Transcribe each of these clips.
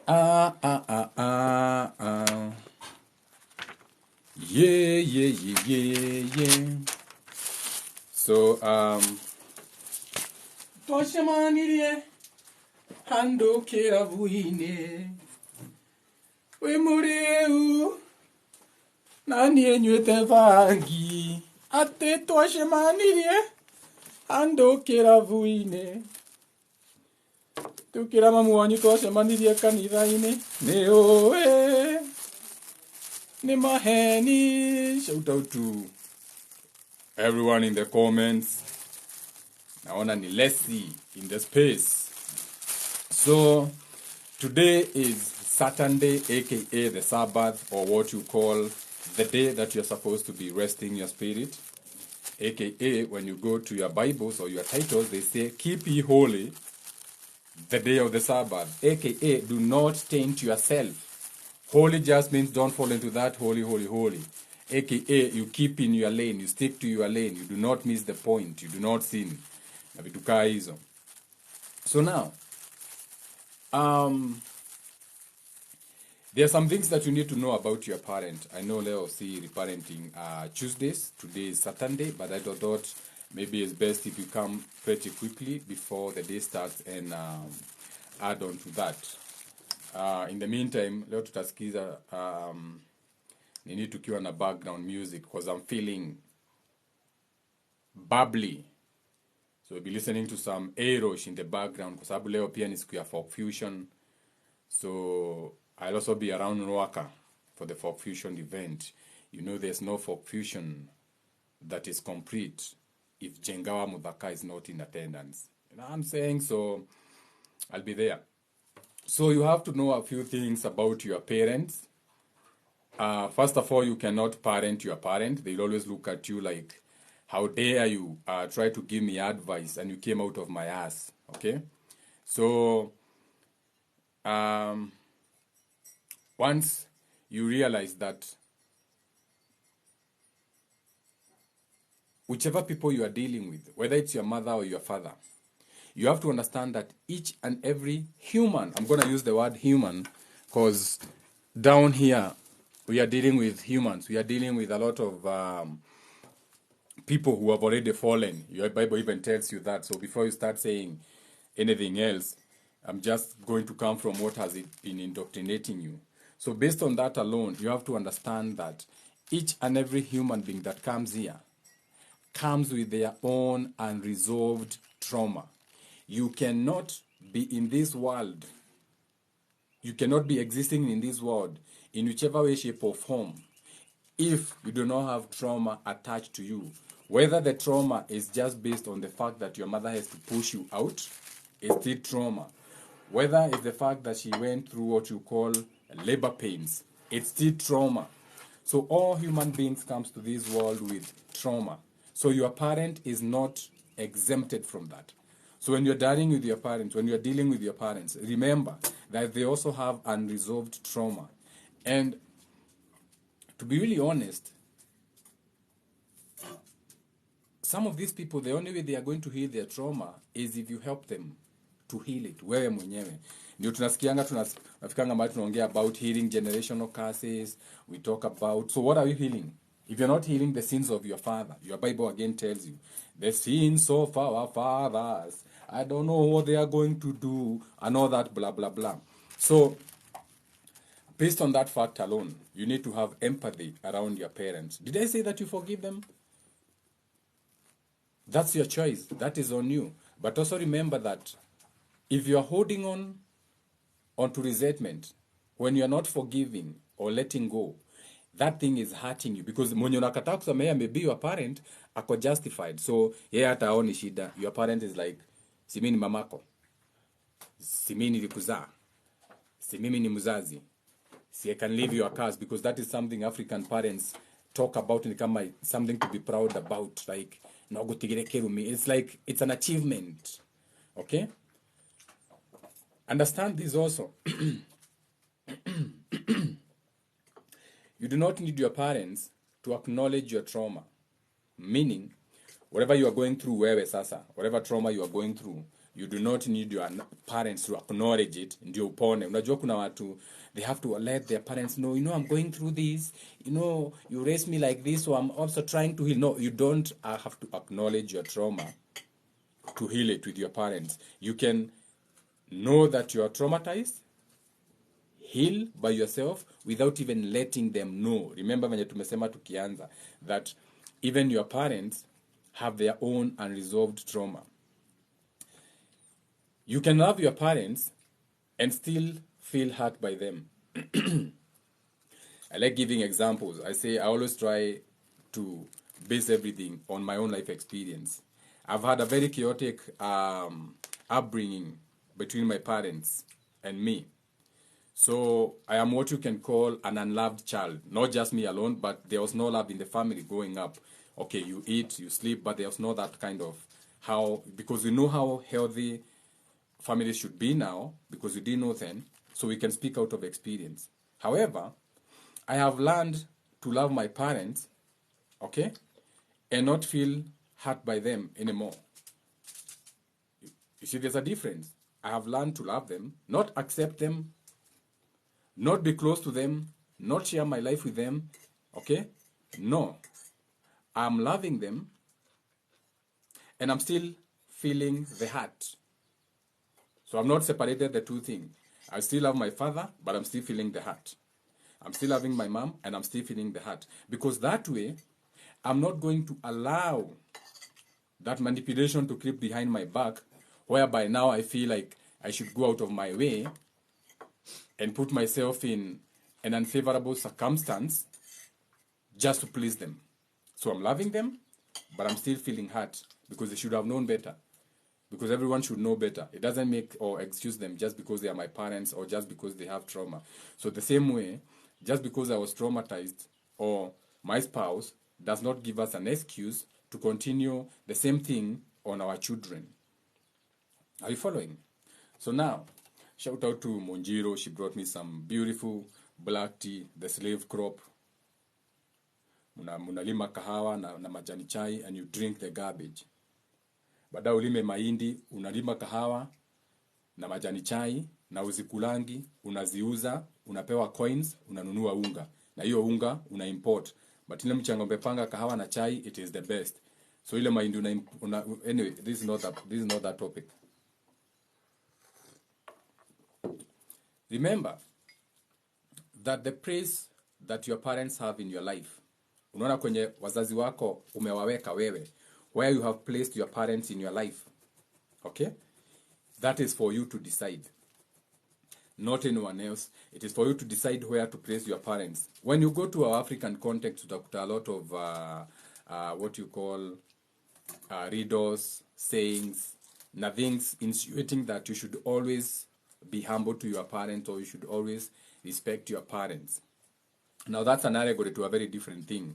Ah, ah, ah, ah, ah. Yeah, yeah, yeah, yeah, yeah. So, Toshamanirie, Hando Keravuine, Wemureu, Nani Enyuete Vangi, Ate Toshamanirie, Hando Keravuine, Tukira Mamuani Toshamanirie Kaniraine, Neo, Nemaheni. Shout out to everyone in the comments. Naona ni Leslie in the space. So today is Saturday, aka the Sabbath, or what you call the day that you're supposed to be resting your spirit. Aka when you go to your Bibles or your titles, they say, keep ye holy the day of the Sabbath. Aka do not taint yourself. Holy just means don't fall into that holy, holy, holy. AKA you keep in your lane, you stick to your lane, you do not miss the point, you do not sin. Na vitu kaa hizo. So now, there are some things that you need to know about your parent. I know Leo see reparenting Tuesdays, today is Saturday, but I thought maybe it's best if you come pretty quickly before the day starts and add on to that. In the meantime, leo tutasikiza nini tukiwa na background music because I'm feeling bubbly. So we'll be listening to some Aerosh in the background kwa sababu leo pia ni siku ya folk fusion. So I'll also be around Nwaka for the folk fusion event. You know there's no folk fusion that is complete if Jengawa Mudhaka is not in attendance. You know what I'm saying? So I'll be there. So you have to know a few things about your parents. First of all, you cannot parent your parent. They'll always look at you like, how dare you try to give me advice and you came out of my ass, okay? So, once you realize that whichever people you are dealing with, whether it's your mother or your father, you have to understand that each and every human, I'm going to use the word human because down here, we are dealing with humans. We are dealing with a lot of people who have already fallen. Your Bible even tells you that. So before you start saying anything else, I'm just going to come from what has it been indoctrinating you. So based on that alone, you have to understand that each and every human being that comes here comes with their own unresolved trauma. You cannot be in this world. You cannot be existing in this world in whichever way, shape, or form if you do not have trauma attached to you. Whether the trauma is just based on the fact that your mother has to push you out, it's still trauma. Whether it's the fact that she went through what you call labor pains, it's still trauma. So all human beings comes to this world with trauma. So your parent is not exempted from that. So when you're dealing with your parents, remember that they also have unresolved trauma. And to be really honest, some of these people, the only way they are going to heal their trauma is if you help them to heal it. Wewe mwenyewe. Ndio tunafikanga mbali tunaongea about healing generational curses. We talk about, so what are you healing? If you're not healing the sins of your father, your Bible again tells you, the sins of our fathers, I don't know what they are going to do, and all that blah, blah, blah. So, based on that fact alone, you need to have empathy around your parents. Did I say that you forgive them? That's your choice. That is on you. But also remember that if you are holding on to resentment, when you are not forgiving or letting go, that thing is hurting you. Because mwenye unakataa kusamehe maybe your parent ako justified. So, yeye hata haoni shida. Your parent is like, si mimi ni mamako. Si mimi nilikuzaa. Si mimi ni mzazi. Si I can leave your curse. Because that is something African parents talk about and become something to be proud about. Like, it's like, it's an achievement. Okay? Understand this also. You do not need your parents to acknowledge your trauma. Meaning, whatever you are going through, whatever trauma you are going through, You do not need your parents to acknowledge it ndio upone. Unajua kuna watu, they have to let their parents know, I'm going through this, you raised me like this, so I'm also trying to heal. No, you don't have to acknowledge your trauma to heal it with your parents. You can know that you are traumatized, heal by yourself without even letting them know. Remember venye tumesema tukianza that even your parents have their own unresolved trauma. You can love your parents and still feel hurt by them. I like giving examples. I always try to base everything on my own life experience. I've had a very chaotic upbringing between my parents and me. So I am what you can call an unloved child. Not just me alone, but there was no love in the family growing up. Okay, you eat, you sleep, but there was no that kind of because we know how healthy families should be now, because we didn't know then, so we can speak out of experience. However, I have learned to love my parents, okay, and not feel hurt by them anymore. You see, there's a difference. I have learned to love them, not accept them, not be close to them, not share my life with them, okay? No. I'm loving them, and I'm still feeling the hurt. So I've not separated the two things. I still love my father, but I'm still feeling the hurt. I'm still loving my mom, and I'm still feeling the hurt. Because that way, I'm not going to allow that manipulation to creep behind my back, whereby now I feel like I should go out of my way and put myself in an unfavorable circumstance just to please them. So I'm loving them, but I'm still feeling hurt because they should have known better. Because everyone should know better. It doesn't make or excuse them just because they are my parents or just because they have trauma. So the same way, just because I was traumatized or my spouse does not give us an excuse to continue the same thing on our children. Are you following? So now, shout out to Monjiro. She brought me some beautiful black tea, the slave crop. Munalima kahawa na majani chai and you drink the garbage. Baada ulime mahindi, unalima kahawa na majani chai na uzikulangi, unaziuza, unapewa coins, unanunua unga. Na hiyo unga una import. But ile mchanga umepanga kahawa na chai, it is the best. So ile mahindi anyway, this is not that topic. Remember that the praise that your parents have in your life, unaona kwenye wazazi wako umewaweka wewe, where you have placed your parents in your life, okay? That is for you to decide, not anyone else. It is for you to decide where to place your parents. When you go to our African context, utakuta a lot of what you call riddles, sayings, na things insinuating that you should always be humble to your parents or you should always respect your parents. Now that's an allegory to a very different thing.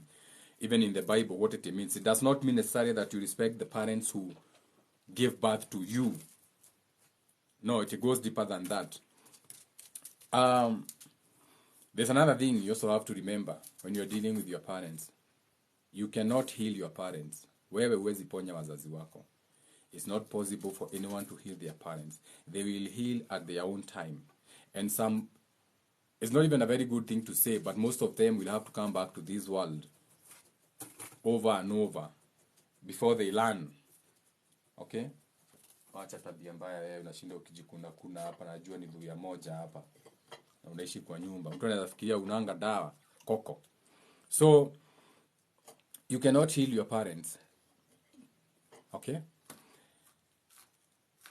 Even in the Bible, what it means, it does not mean necessarily that you respect the parents who gave birth to you. No, it goes deeper than that. There's another thing you also have to remember when you're dealing with your parents. You cannot heal your parents. Wewe huwezi ponya wazazi wako. It's not possible for anyone to heal their parents. They will heal at their own time. And it's not even a very good thing to say, but most of them will have to come back to this world over and over before they learn. Okay? Wacha tabia mbaya wewe unashinda ukijikuna kuna hapa, najua ni dhuya moja hapa. Na unaishi kwa nyumba. Mtu anaweza fikiria unanga dawa koko. So you cannot heal your parents. Okay?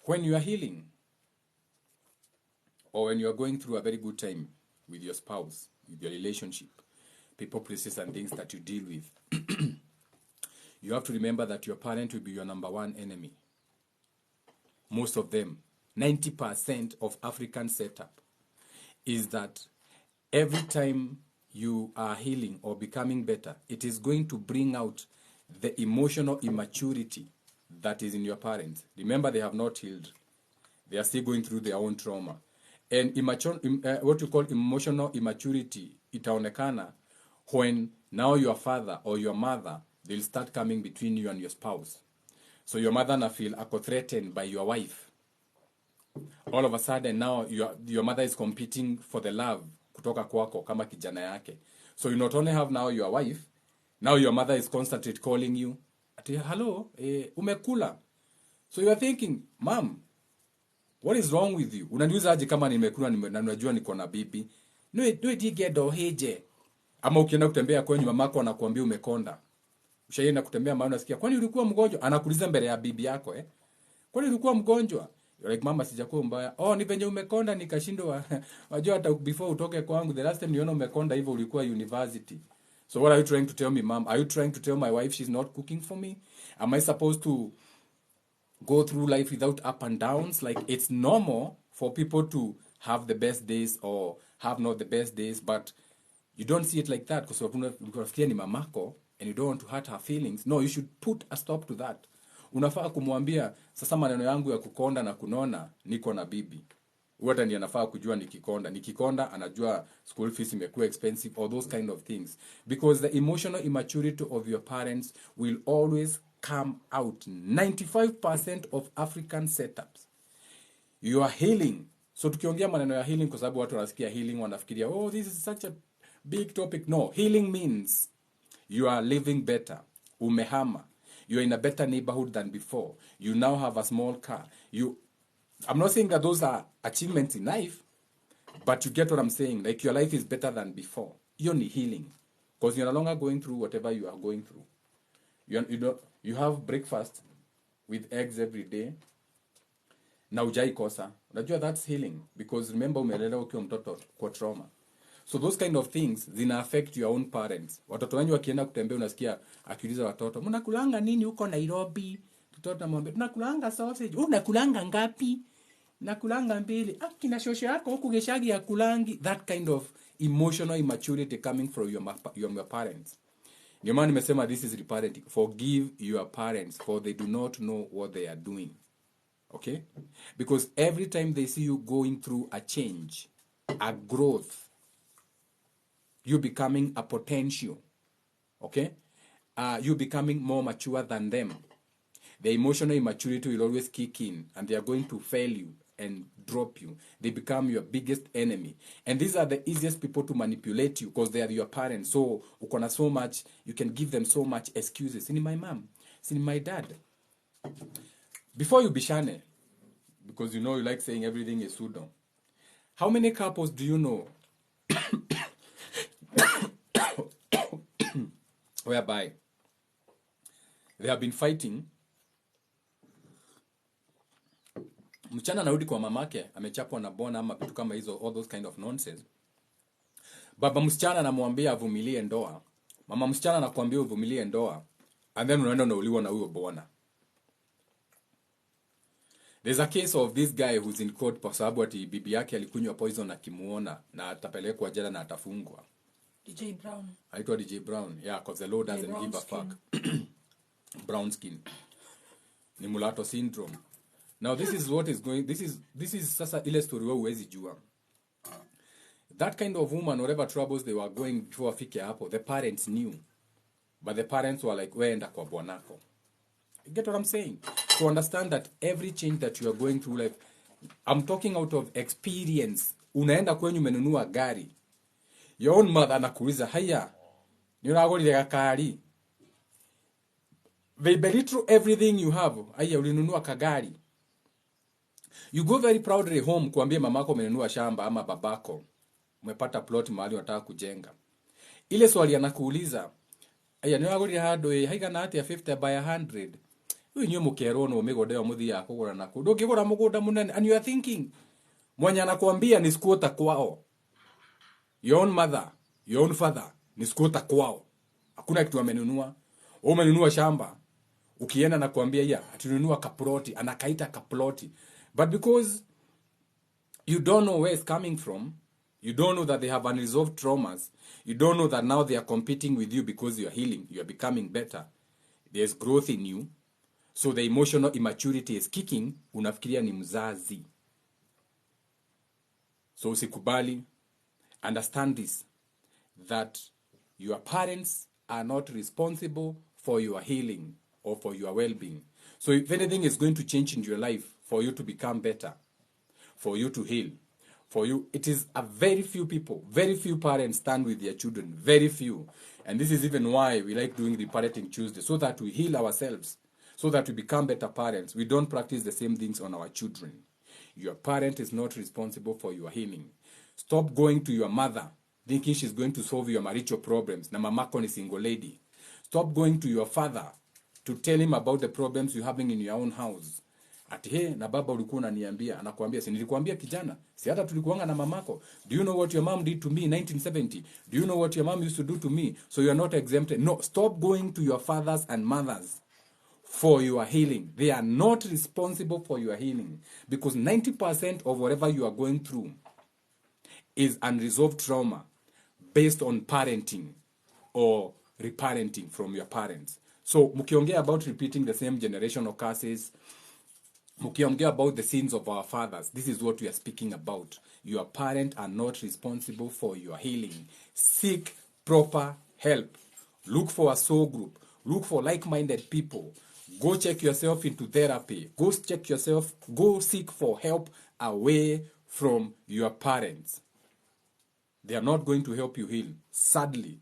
When you are healing or when you are going through a very good time with your spouse, with your relationship, people, places and things that you deal with, you have to remember that your parent will be your number one enemy. Most of them, 90% of African setup is that every time you are healing or becoming better, it is going to bring out the emotional immaturity that is in your parents. Remember, they have not healed. They are still going through their own trauma. And what you call emotional immaturity, itaonekana when now your father or your mother, they'll start coming between you and your spouse. So your mother na feel ako threatened by your wife. all of a sudden now your mother is competing for the love kutoka kwako kama kijana yake. So you not only have now your wife, now your mother is constantly calling you ati hello, umekula. So you are thinking, mom, what is wrong with you? Unaniuza aje kama nimekula na unajua niko na bibi? No itigedo heje. Ama ukienda kutembea kwenye mamako anakuambia umekonda. Ushaenda kutembea mahali unasikia, kwani ulikuwa mgonjwa? Anakuuliza mbele ya bibi yako kwani ulikuwa mgonjwa? You're like, mama, sijakuwa mbaya. Oh, ni venye umekonda nikashindwa. Wajua hata before utoke kwangu, the last time niona umekonda hivyo ulikuwa university. So what are you trying to tell me, mom? Are you trying to tell my wife she's not cooking for me? Am I supposed to go through life without up and downs? Like, it's normal for people to have the best days or have not the best days, but you don't see it like that because unafikiria ni mamako and you don't want to hurt her feelings. No, you should put a stop to that. Unafaa kumwambia, sasa maneno yangu ya kukonda na kunona, niko na bibi. What ndiye anafaa kujua nikikonda. Nikikonda anajua school fees imekuwa expensive, all those kind of things. Because the emotional immaturity of your parents will always come out. 95% of African setups. You are healing. So tukiongea maneno ya healing, kwa sababu watu wanasikia healing wanafikiria, oh, this is such a big topic. No, healing means you are living better. Umehama. You're in a better neighborhood than before. You now have a small car. I'm not saying that those are achievements in life, but you get what I'm saying. Like, your life is better than before. You're only healing. Because you're no longer going through whatever you are going through. You have breakfast with eggs every day. Na hujai kosa. Unajua that's healing. Because remember umelelewa ukiwa mtoto kwa trauma. So those kind of things zina affect your own parents. Watoto wengi wakienda kutembea unasikia akiuliza watoto, "Mnakulanga nini huko Nairobi?" Mtoto anamwambia, "Tunakulanga sausage." "Unakulanga ngapi?" "Nakulanga 2." "Ah, kina shosho yako huko Geshagi ya kulangi." That kind of emotional immaturity coming from your parents. Ndio maana nimesema this is reparenting. Forgive your parents for they do not know what they are doing. Okay? Because every time they see you going through a change, a growth, you becoming a potential, okay? You becoming more mature than them. The emotional immaturity will always kick in, and they are going to fail you and drop you. They become your biggest enemy. And these are the easiest people to manipulate you because they are your parents. So, ukona so much, you can give them so much excuses. Sini my mom, sini my dad. Before you bishane, because you know you like saying everything is pseudo. How many couples do you know whereby they have been fighting? Mchana anarudi kwa mamake amechapwa na bona ama vitu kama hizo, all those kind of nonsense. Baba msichana anamwambia avumilie ndoa, mama msichana anakuambia uvumilie ndoa, and then unaenda unauliwa na huyo bona. There's a case of this guy who's in court kwa sababu ati bibi yake alikunywa poison akimuona na atapelekwa jela na atafungwa. DJ Brown. Aitwa DJ Brown. Yeah, because the law doesn't give a fuck. Brown skin. Ni mulatto syndrome. Now this is what is going, this is sasa ile story wewe huwezi jua. That kind of woman, whatever troubles they were going before afike hapo, the parents knew. But the parents were like, weenda kwa bwanako. You get what I'm saying? To understand that every change that you are going through life, I'm talking out of experience. Unaenda kwenye umenunua gari. Your own mother anakuuliza, haya, ni unagolile gakari. They belittle everything you have. Haya, ulinunua kagari. You go very proudly home kuambia mamako umenunua shamba ama babako umepata plot mahali unataka kujenga. Ile swali anakuuliza, aya ni wagurira handu haigana atia 50 by 100. Wewe nyo mukero no migodeo muthi ya kugura nako. Ndungigura mugunda munene, and you are thinking mwanya anakuambia ni squatter kwao. Your own mother, your own father ni squatter kwao. Hakuna kitu amenunua. Umenunua shamba. Ukienda na kuambia ya atununua kaploti, anakaita kaploti. But because you don't know where it's coming from, you don't know that they have unresolved traumas, you don't know that now they are competing with you because you are healing, you are becoming better, there's growth in you, so the emotional immaturity is kicking, unafikiria ni mzazi. So usikubali, understand this, that your parents are not responsible for your healing or for your well-being. So if anything is going to change in your life for you to become better, for you to heal. For you, it is a very few people, very few parents stand with their children, very few. And this is even why we like doing the Parenting Tuesday, so that we heal ourselves, so that we become better parents. We don't practice the same things on our children. Your parent is not responsible for your healing. Stop going to your mother thinking she's going to solve your marital problems. Na mamako ni single lady. Stop going to your father to tell him about the problems you're having in your own house. Ati he, na baba ulikuwa unaniambia, anakuambia, si nilikuambia kijana, si hata tulikuanga na mamako. Do you know what your mom did to me in 1970? Do you know what your mom used to do to me? So you are not exempted. No, stop going to your fathers and mothers for your healing. They are not responsible for your healing, because 90% of whatever you are going through is unresolved trauma based on parenting or reparenting from your parents. So mukiongea about repeating the same generational curses, mukiongea about the sins of our fathers, this is what we are speaking about. Your parents are not responsible for your healing. Seek proper help. Look for a soul group. Look for like-minded people. Go check yourself into therapy. Go check yourself. Go seek for help away from your parents. They are not going to help you heal. Sadly,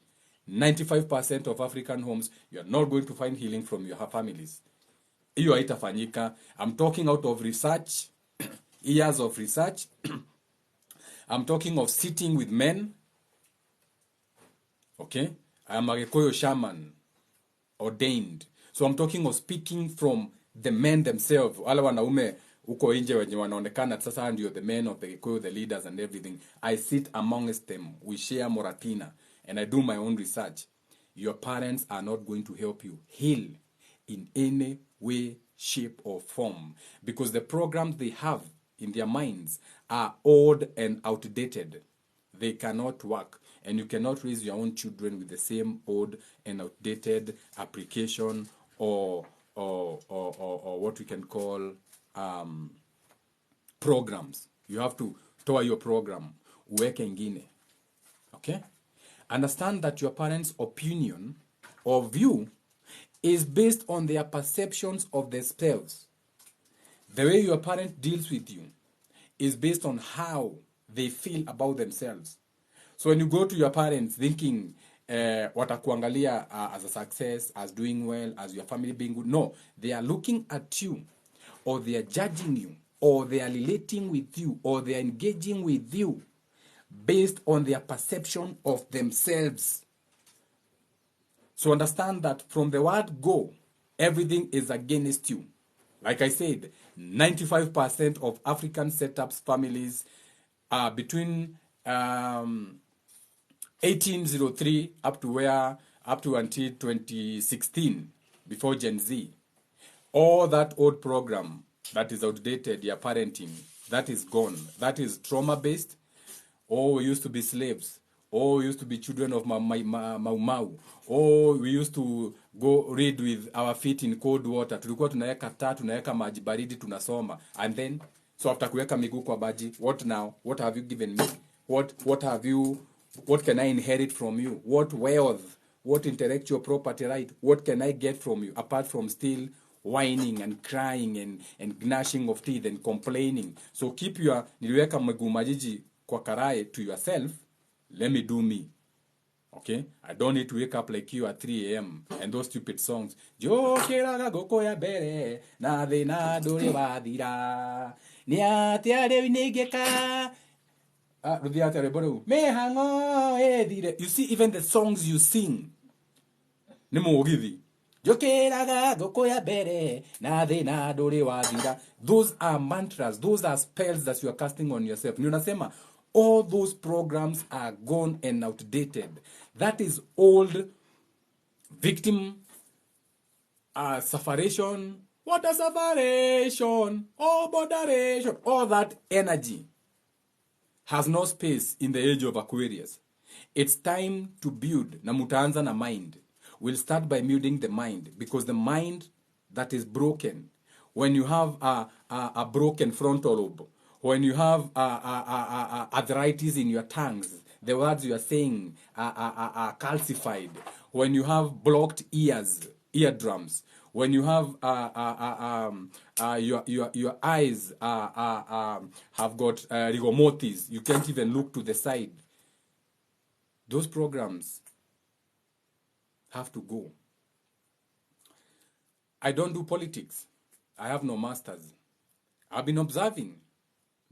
95% of African homes, you are not going to find healing from your families. Hiyo haitafanyika. I'm talking out of research, years of research. I'm talking of sitting with men. Okay? I am a Gikuyu shaman, ordained. So I'm talking of speaking from the men themselves. Wale wanaume uko nje wenye wanaonekana sasa ndio the men of the Gikuyu, the leaders and everything. I sit amongst them. We share moratina. And I do my own research. Your parents are not going to help you heal in any way, shape, or form, because the programs they have in their minds are old and outdated. They cannot work, and you cannot raise your own children with the same old and outdated application or what we can call programs. You have to toa your program, uweke ingine. Okay? Understand that your parents' opinion or view is based on their perceptions of themselves. The way your parent deals with you is based on how they feel about themselves. So when you go to your parents thinking watakuangalia as a success, as doing well, as your family being good, no, they are looking at you, or they are judging you, or they are relating with you, or they are engaging with you based on their perception of themselves. So understand that from the word go, everything is against you. Like I said, 95% of African setups families are between 1803 up to until 2016, before Gen Z. All that old program that is outdated, your parenting, that is gone. That is trauma-based. Oh, we used to be slaves. Oh, we used to be children of Mau Mau. Oh, we used to go read with our feet in cold water. Tulikuwa tunaweka taa, tunaweka maji baridi, tunasoma. And then, so after kuweka miguu kwa baji, what now? What have you given me? What can I inherit from you? What wealth? What intellectual property right? What can I get from you? Apart from still whining and crying and gnashing of teeth and complaining. So keep your niliweka miguu majiji kwa karai to yourself. Let me do me. Okay? I don't need to wake up like you at 3 a.m. and those stupid songs. Jo kiraga goko ya bere na de na dore wadira. Nia tiare nigeka. Me hango edire. You see, even the songs you sing. Nemo gidi. Those are mantras. Those are spells that you are casting on yourself. Unasema, all those programs are gone and outdated. That is old victim sufferation. What a sufferation? Oh, moderation. All that energy has no space in the age of Aquarius. It's time to build. Na mutaanza na mind. We'll start by building the mind, because the mind that is broken, when you have a broken frontal lobe, when you have arthritis in your tongues, the words you are saying are calcified, when you have blocked eardrums, when you have your eyes have got rigor mortis, you can't even look to the side. Those programs have to go. I don't do politics. I have no masters. I've been observing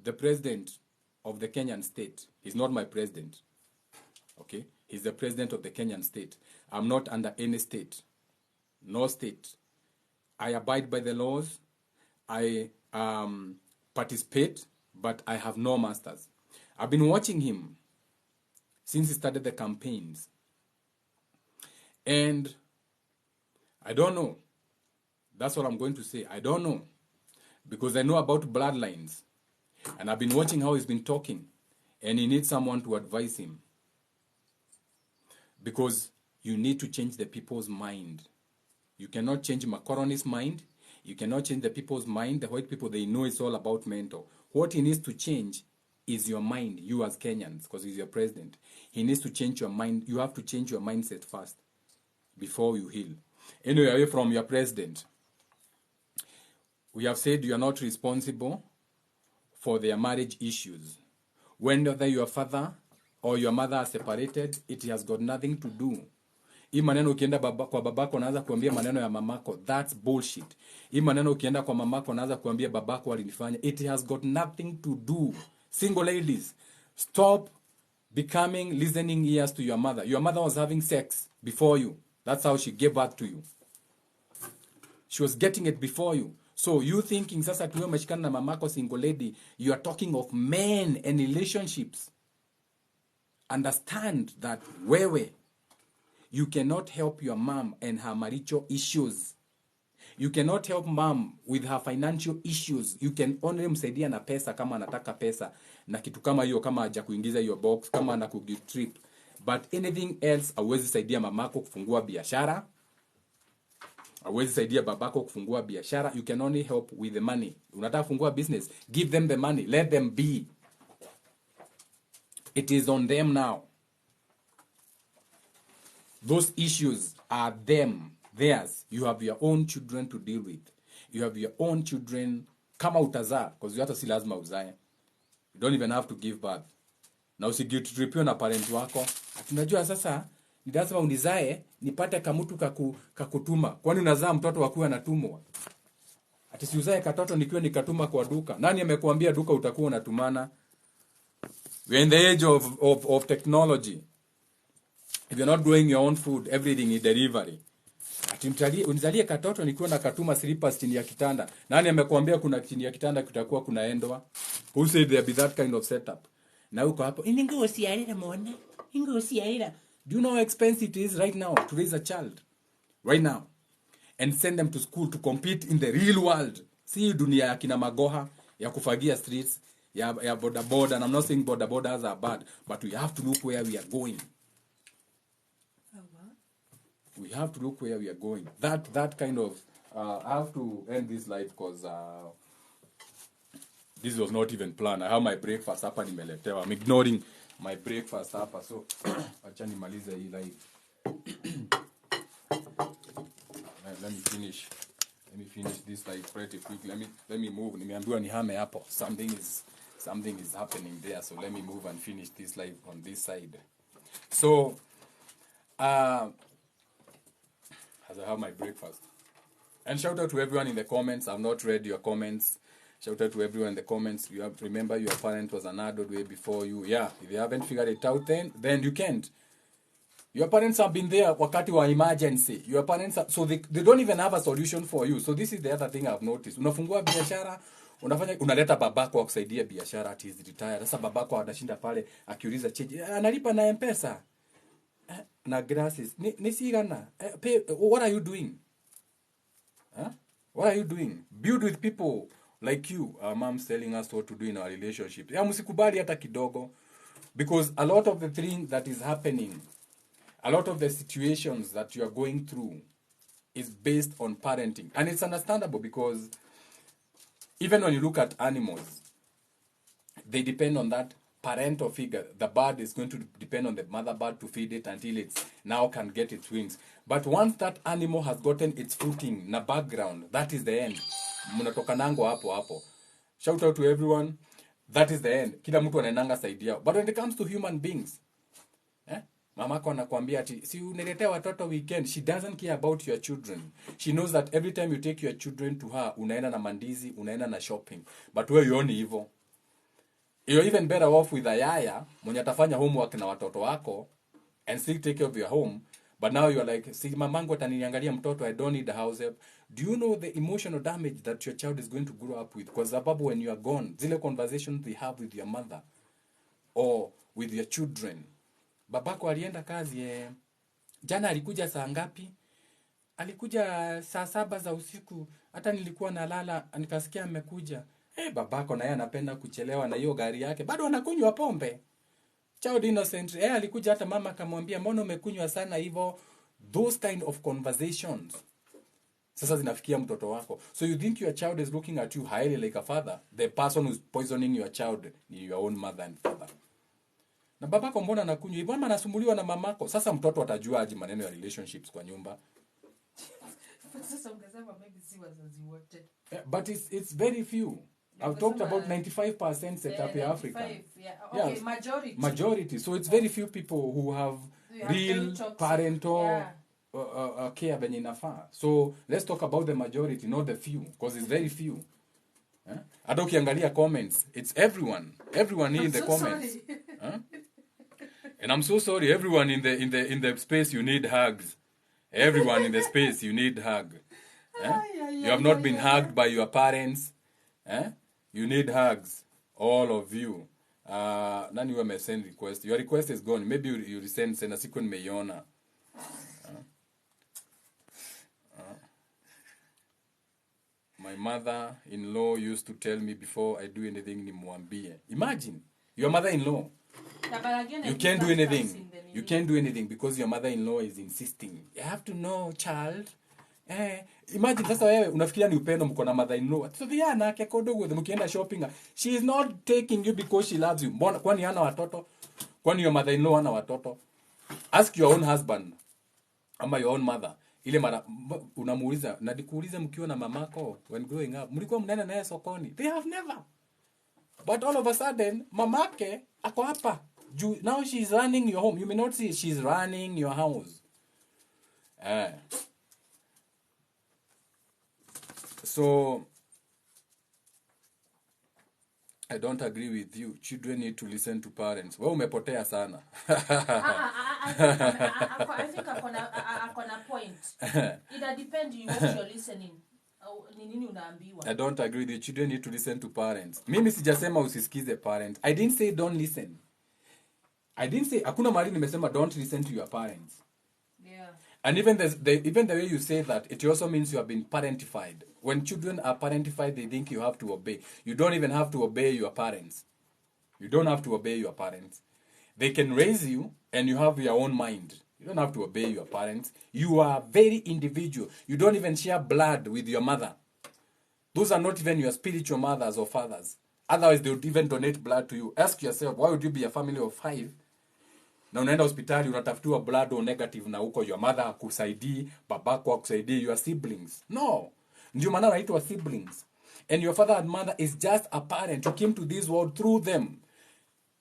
the president of the Kenyan state. He's not my president. Okay? He's the president of the Kenyan state. I'm not under any state. No state. I abide by the laws. I participate, but I have no masters. I've been watching him since he started the campaigns. And I don't know. That's what I'm going to say. I don't know. Because I know about bloodlines. And I've been watching how he's been talking. And he needs someone to advise him. Because you need to change the people's mind. You cannot change Macaroni's mind. You cannot change the people's mind. The white people, they know it's all about mental. What he needs to change is your mind, you as Kenyans, because he's your president. He needs to change your mind. You have to change your mindset first before you heal. Anyway, away from your president. We have said you are not responsible for their marriage issues. Whether your father or your mother are separated, it has got nothing to do. Hii maneno ukienda kwa babako naanza kuambia maneno ya mamako, that's bullshit. Hii maneno ukienda kwa mamako naanza kuambia babako alinifanya, it has got nothing to do. Single ladies, stop becoming listening ears to your mother. Your mother was having sex before you. That's how she gave birth to you. She was getting it before you. So you thinking sasa tuwe umeshikana na mamako single lady, you are talking of men and relationships. Understand that wewe, you cannot help your mom and her marital issues. You cannot help mom with her financial issues. You can only msaidia na pesa kama anataka pesa. Na kitu kama hiyo, kama haja kuingiza hiyo box, kama anakugive trip. But anything else, hauwezi saidia mamako kufungua biashara. Hauwezi saidia babako kufungua biashara. You can only help with the money. Unataka kufungua business, give them the money. Let them be. It is on them now. Those issues are them, theirs. You have your own children to deal with. You have your own children. Kama utazaa, because you hata si lazima uzae. You don't even have to give birth. Na usigitripiwe na parent wako. Tunajua sasa, ni lazima unizae, nipate kamutu kakutuma. Kwani unazaa mtoto wakuwa anatumwa? Ati si uzae katoto nikiwa nikatuma kwa duka. Nani amekuambia duka utakuwa unatumana? We're in the age of technology. If you're not growing your own food, everything is delivery. Ati unizalie katoto nikiwa na katuma slippers chini ya kitanda. Nani amekuambia kuna chini ya kitanda kutakuwa kunaendwa? Who said there be that kind of setup? Na uko hapo, ingo usialira mwana. Ingo usialira. Do you know how expensive it is right now to raise a child? Right now. And send them to school to compete in the real world. See dunia ya kina magoha, ya kufagia streets, ya boda boda. And I'm not saying boda bodas are bad, but we have to look where we are going. We have to look where we are going. That kind of... I have to end this live because this was not even planned. I have my breakfast hapa nimeletewa. I'm ignoring my breakfast hapa. So, acha nimalize hii live. Let me finish this live pretty quickly. Let me move. Nimeambiwa nihame hapo. Something is happening there. So let me move and finish this live on this side. So, as I have my breakfast. And shout out to everyone in the comments. I've not read your comments. Shout out to everyone in the comments. You have to remember your parent was an adult way before you. Yeah, if you haven't figured it out then you can't. Your parents have been there wakati wa emergency. Your parents so they don't even have a solution for you. So this is the other thing I've noticed. Unafungua biashara, unaleta babako akusaidia biashara ati is retired. Sasa babako anashinda pale akiuliza change. Analipa na M-Pesa. Na grasses. Nisigana. What are you doing? Huh? What are you doing? Build with people like you. Our mom's telling us what to do in our relationship. Ya msikubali hata kidogo. Because a lot of the thing that is happening, a lot of the situations that you are going through is based on parenting. And it's understandable because even when you look at animals, they depend on that parental figure. The bird is going to depend on the mother bird to feed it until it's now can get its wings. But once that animal has gotten its footing na background, that is the end. Mnatokanango hapo hapo. Shout out to everyone. That is the end. Kila mtu anaendanga side yao. But when it comes to human beings, mamako anakuambia ati si uniletea watoto weekend. She doesn't care about your children. She knows that every time you take your children to her, unaenda na mandizi, unaenda na shopping. But wewe uone hivyo. You're even better off with a yaya mwenye atafanya homework na watoto wako and still take care of your home. But now you're like, si mamangu ataniangalia mtoto, I don't need a house help. Do you know the emotional damage that your child is going to grow up with? Because sababu when you are gone, zile conversations they have with your mother or with your children. Babako alienda kazi, jana alikuja saa ngapi? Alikuja saa 7 za usiku. Hata nilikuwa nalala, nikasikia amekuja. Babako na yeye anapenda kuchelewa na hiyo gari yake. Bado anakunywa pombe. Child innocent. Alikuja hata mama akamwambia, mbona umekunywa sana hivyo? Those kind of conversations. Sasa zinafikia mtoto wako. So you think your child is looking at you highly like a father. The person who's poisoning your child ni your own mother and father. Na babako mbona anakunywa hivyo? Mama anasumbuliwa na mamako. Sasa mtoto atajua aje maneno ya relationships kwa nyumba? Sasa ungesema maybe si wazazi wote. But it's very few. I've talked about 95% setup in Africa. Yeah. Okay, yes. Majority. So it's very few people who have real parental care venye inafaa. So let's talk about the majority, not the few, because it's very few. Hata ukiangalia comments, it's everyone here in the comments. And I'm so sorry, everyone in the space, you need hugs. Everyone in the space, you need hug. You have not been hugged by your parents. You need hugs, all of you. Nani wame send request? Your request is gone. Maybe you send a siku nimeiona. My mother-in-law used to tell me before I do anything nimwambie. Imagine, your mother-in-law. You can't do anything. You can't do anything because your mother-in-law is insisting. You have to know, child. Imagine sasa wewe unafikiria ni upendo mko na mother-in-law. So yana yake kodogo mkienda shopping. She is not taking you because she loves you. Mbona kwani hana watoto? Kwani your mother-in-law hana watoto? Ask your own husband ama your own mother. Ile mara unamuuliza na dikuuliza mkiwa na mamako when growing up. Mlikuwa mnaenda naye sokoni. They have never. But all of a sudden mamake ako hapa. Now she's running your home. You may not see it. She's running your house. So, I don't agree with you. Children need to listen to parents. Wewe umepotea sana. I think akona point. It depends on what you're listening. Nini unaambiwa. I don't agree with you. Children need to listen to parents. Mimi sijasema usisikize parents. I didn't say don't listen. I didn't say hakuna mahali nimesema don't listen to your parents. Yeah. And even the way you say that, it also means you have been parentified. When children are parentified, they think you have to obey. You don't even have to obey your parents. You don't have to obey your parents. They can raise you and you have your own mind. You don't have to obey your parents. You are very individual. You don't even share blood with your mother. Those are not even your spiritual mothers or fathers. Otherwise, they would even donate blood to you. Ask yourself, why would you be a family of 5? Na unaenda hospitali unatafutiwa blood or negative na huko your mother hakusaidii, babako hakusaidii, your siblings. No. Ndio maana wanaitwa siblings. And your father and mother is just a parent who came to this world through them.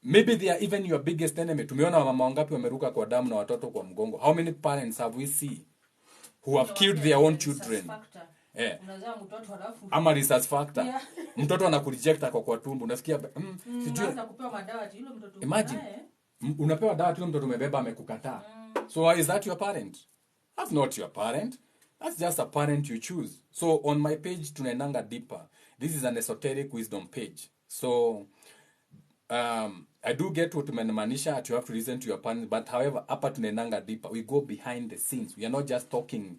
Maybe they are even your biggest enemy. Tumeona mama wangapi wameruka kwa damu na watoto kwa mgongo. How many parents have we seen who have killed their own children? Unazaa mtoto halafu ama research factor. Yeah. Mtoto anakureject kwa tumbo. Unasikia sijui unaanza kupewa madawa ati yule mtoto. Imagine unapewa dawa tu mtoto umebeba amekukataa. So why is that your parent? That's not your parent. That's just a parent you choose. So on my page tunaendanga deeper. This is an esoteric wisdom page. So I do get what tumemaanisha that you have to listen to your parents, but however hapa tunaendanga deeper. We go behind the scenes. We are not just talking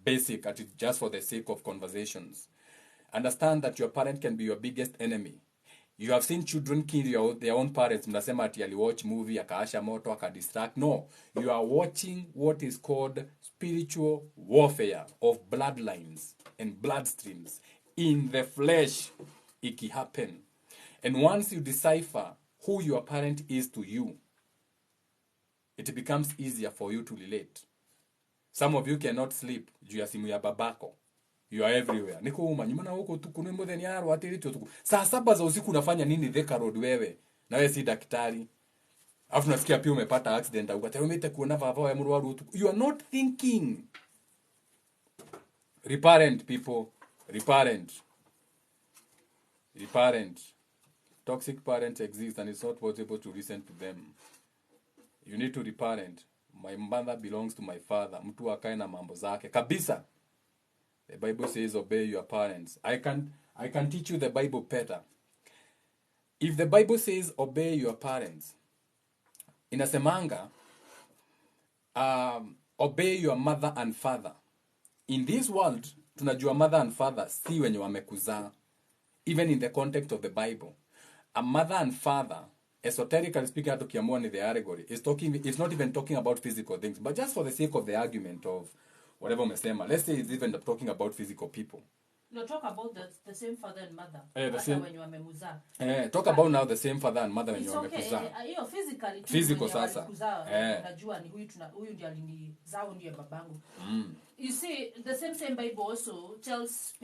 basic just for the sake of conversations. Understand that your parent can be your biggest enemy. You have seen children kill their own parents. Mnasema ati aliwatch movie, akaasha moto, akadistract. No. You are watching what is called spiritual warfare of bloodlines and bloodstreams in the flesh. Iki happen. And once you decipher who your parent is to you, it becomes easier for you to relate. Some of you cannot sleep juu ya simu ya babako. You are everywhere. Niko uma nyuma huko tukuni mudheni yaro atiri tuku. Saa 7 za usiku unafanya nini Thika Road wewe? Na wewe si daktari. Alafu nasikia pia umepata accident au katemete kuona vava ya murwaru. You are not thinking. Reparent people, reparent. Toxic parents exist and it's not possible to listen to them. You need to reparent. My mother belongs to my father. Mtu akae na mambo zake kabisa. The Bible says obey your parents. I can teach you the Bible better. If the Bible says obey your parents, inasemanga obey your mother and father. In this world, tunajua mother and father si wenye wamekuzaa. Even in the context of the Bible, a mother and father, esoterically speaking, tukiamua ni the allegory, it's not even talking about physical things, but just for the sake of the argument of whatever umesema, let's say it's even talking about physical people. No, talk about the same father and mother. The same. When you wamemuzaa. Talk about now the same father and mother when you wamekuzaa. Hiyo physically. Physical sasa. Unajua ni huyu ndiye alinizaa ndiye babangu. You see, the same Bible also tells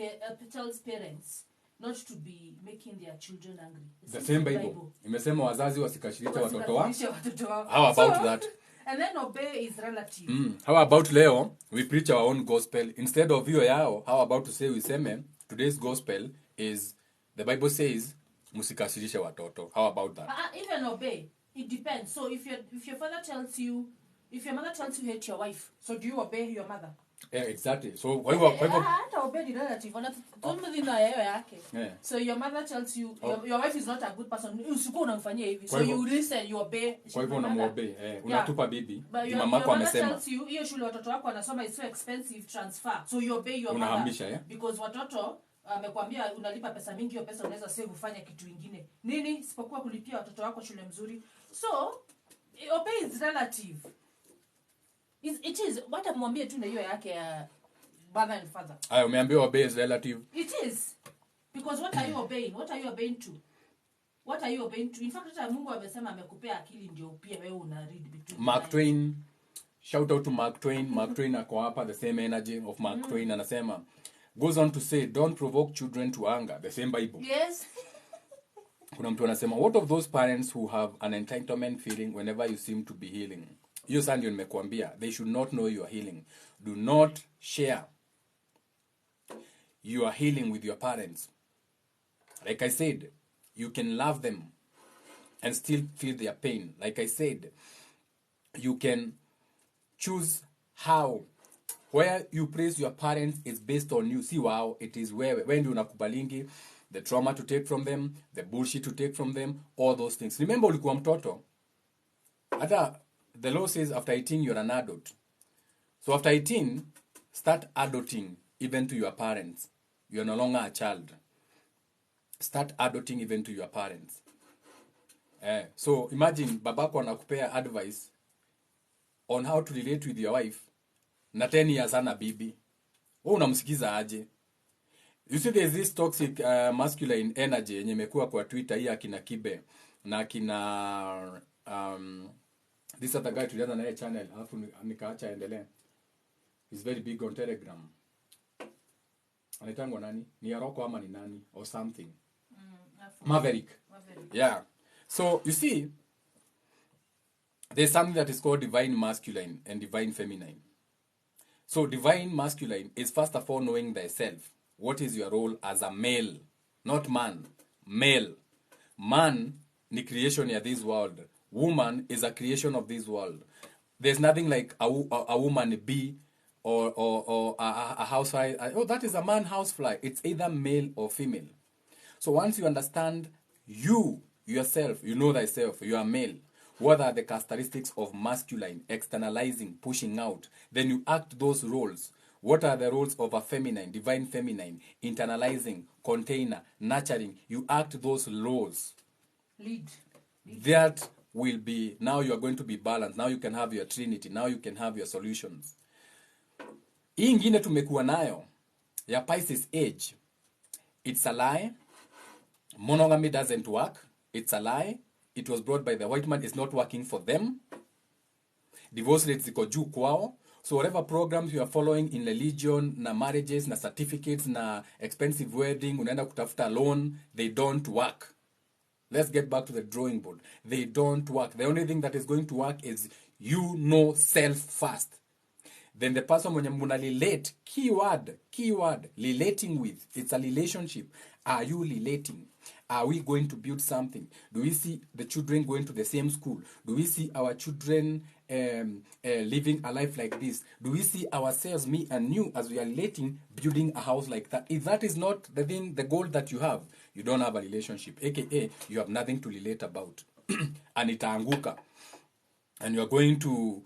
parents not to be making their children angry. The same Bible. Imesema wazazi wasikashirishe watoto wao. How about that? And then obey is relative. How about leo we preach our own gospel instead of hiyo yao? How about to say we seme today's gospel is the Bible says musikashirishe watoto. How about that? Even obey, it depends. So if your father tells you, if your mother tells you hate your wife, so do you obey your mother? Yeah, exactly. So kwa hivyo hata obey the relative. Ona yeye yake. So your mother tells you your wife is not a good person. Usikuwa unamfanyia hivi. So you listen, you obey. Kwa hivyo unamuobey. Unatupa bibi. Mamako amesema. Tells you hiyo shule watoto wako wanasoma is so expensive, transfer. So you obey your mother. Unahamisha, Because watoto amekwambia unalipa pesa mingi, hiyo pesa unaweza save ufanye kitu kingine. Nini? Sipokuwa kulipia watoto wako shule mzuri. So obey is relative. It is what amwambie tu na hiyo yake ya mother and father. Umeambiwa obey is relative. It is. Because what are you obeying? What are you obeying to? What are you obeying to? In fact, hata Mungu amesema amekupea akili ndio pia wewe una read between. Mark Twain. Shout out to Mark Twain. Mark Twain ako hapa, the same energy of Mark Twain anasema, goes on to say, don't provoke children to anger. The same Bible. Yes. Kuna mtu anasema, what of those parents who have an entitlement feeling whenever you seem to be healing? Hiyo sasa ndio nimekuambia, they should not know you are healing. Do not share your healing with your parents. Like I said, you can love them and still feel their pain. Like I said, you can choose how. Where you praise your parents is based on you. See, wow, it is where when you unakubalingi the trauma to take from them, the bullshit to take from them, all those things. Remember ulikuwa mtoto. Hata the law says after 18 you're an adult. So after 18, start adulting even to your parents. You're no longer a child. Start adulting even to your parents. So imagine babako anakupea advice on how to relate with your wife. Na 10 years ana bibi. Wewe unamsikiza aje? You see there's this toxic masculine energy yenye imekuwa kwa Twitter hii akina Kibe na akina this other guy tulianza na yeye channel alafu nikaacha endelee. He's very big on Telegram. Anaitangwa nani? Ni Yaroko ama ni nani or something? Maverick. Yeah. So you see there's something that is called divine masculine and divine feminine. So divine masculine is first of all knowing thyself. What is your role as a male? Not man. Male. Man ni creation ya this world. Woman is a creation of this world. There's nothing like a woman be or a housefly. Oh, that is a man housefly. It's either male or female. So once you understand yourself, you know thyself, you are male. What are the characteristics of masculine? Externalizing, pushing out. Then you act those roles. What are the roles of a feminine, divine feminine? Internalizing, container, nurturing. You act those roles. Lead. That will be, now you are going to be balanced. Now you can have your trinity. Now you can have your solutions. Hii ingine tumekuwa nayo ya Pisces age. It's a lie. Monogamy doesn't work. It's a lie. it was brought by the white man, is not working for them. Divorce rates ziko juu kwao. So whatever programs you are following in religion, na marriages, na certificates, na expensive wedding, unaenda kutafuta loan, they don't work. Let's get back to the drawing board. They don't work. The only thing that is going to work is you know self first. Then the person mwenye muna relate, keyword, relating with, it's a relationship. Are you relating? Are we going to build something? Do we see the children going to the same school? Do we see our children living a life like this? Do we see ourselves, me and you, as we are relating, building a house like that? If that is not the thing, the goal that you have, you don't have a relationship. AKA, you have nothing to relate about. And itaanguka. And you are going to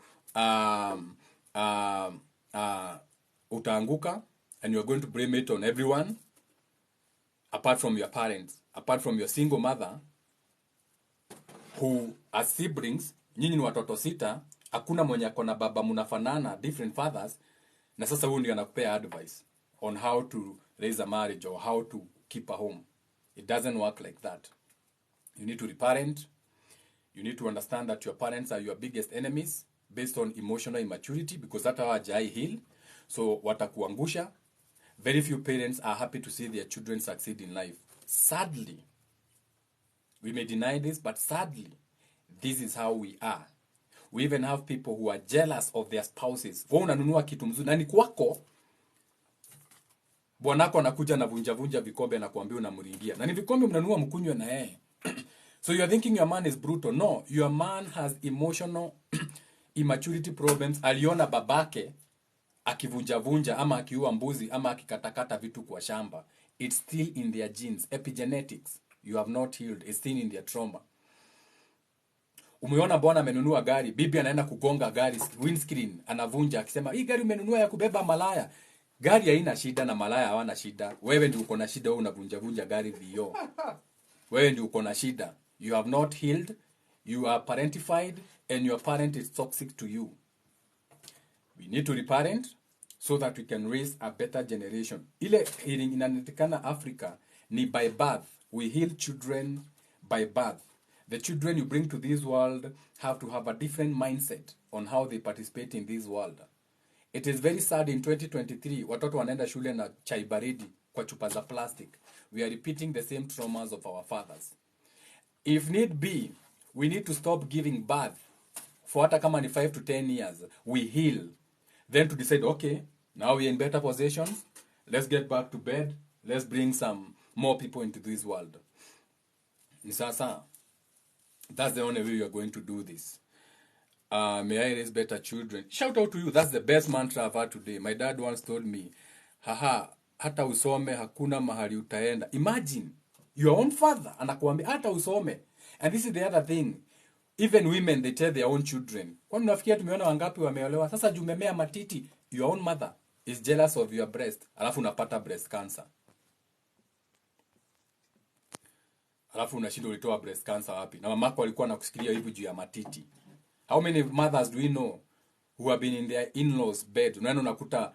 utaanguka, and you're going to blame it on everyone apart from your parents, apart from your single mother who as siblings, nyinyi ni watoto 6, hakuna mwenye akona baba munafanana, different fathers, na sasa huyu ndiye anakupea advice on how to raise a marriage or how to keep a home. It doesn't work like that. You need to reparent. You need to understand that your parents are your biggest enemies based on emotional immaturity, because that hawajai heal. So watakuangusha. Very few parents are happy to see their children succeed in life. Sadly, we may deny this, but sadly, this is how we are. We even have people who are jealous of their spouses. Wewe unanunua kitu mzuri na ni kwako, bwanako anakuja na vunja vikombe na kuambia unamringia. Na ni vikombe mnanunua mkunywe na yeye. So you are thinking your man is brutal. No, your man has emotional immaturity problems. Aliona babake akivunja ama akiua mbuzi ama akikatakata vitu kwa shamba. It's still in their genes, epigenetics. You have not healed. It's still in their trauma. Umeona bwana amenunua gari, bibi anaenda kugonga gari windscreen, anavunja akisema, "Hii gari umenunua ya kubeba malaya." Gari haina shida na malaya hawana shida. Wewe ndio uko na shida, wewe unavunja gari vioo. Wewe ndio uko na shida. You have not healed. You are parentified, and your parent is toxic to you. We need to reparent so that we can raise a better generation. Ile healing inanetikana Africa ni by birth. We heal children by birth. The children you bring to this world have to have a different mindset on how they participate in this world. It is very sad in 2023, watoto wanaenda shule na chai baridi kwa chupa za plastic. We are repeating the same traumas of our fathers. If need be, we need to stop giving birth for hata kama ni 5 to 10 years. We heal. Then to decide, okay, now we are in better positions. Let's get back to bed. Let's bring some more people into this world. Ni sasa. That's the only way you are going to do this. May I raise better children? Shout out to you. That's the best mantra I've heard today. My dad once told me, hata usome hakuna mahali utaenda. Imagine, your own father anakuambia hata usome. And this is the other thing. Even women, they tell their own children. Kwani unafikia tumeona wangapi wameolewa? Sasa juu umemea matiti. Your own mother is jealous of your breast. Alafu unapata breast cancer. Alafu unashindwa ulitoa breast cancer wapi? Na mamako alikuwa anakusikilia hivi juu ya matiti. How many mothers do we know who have been in their in-laws bed? Unaenda unakuta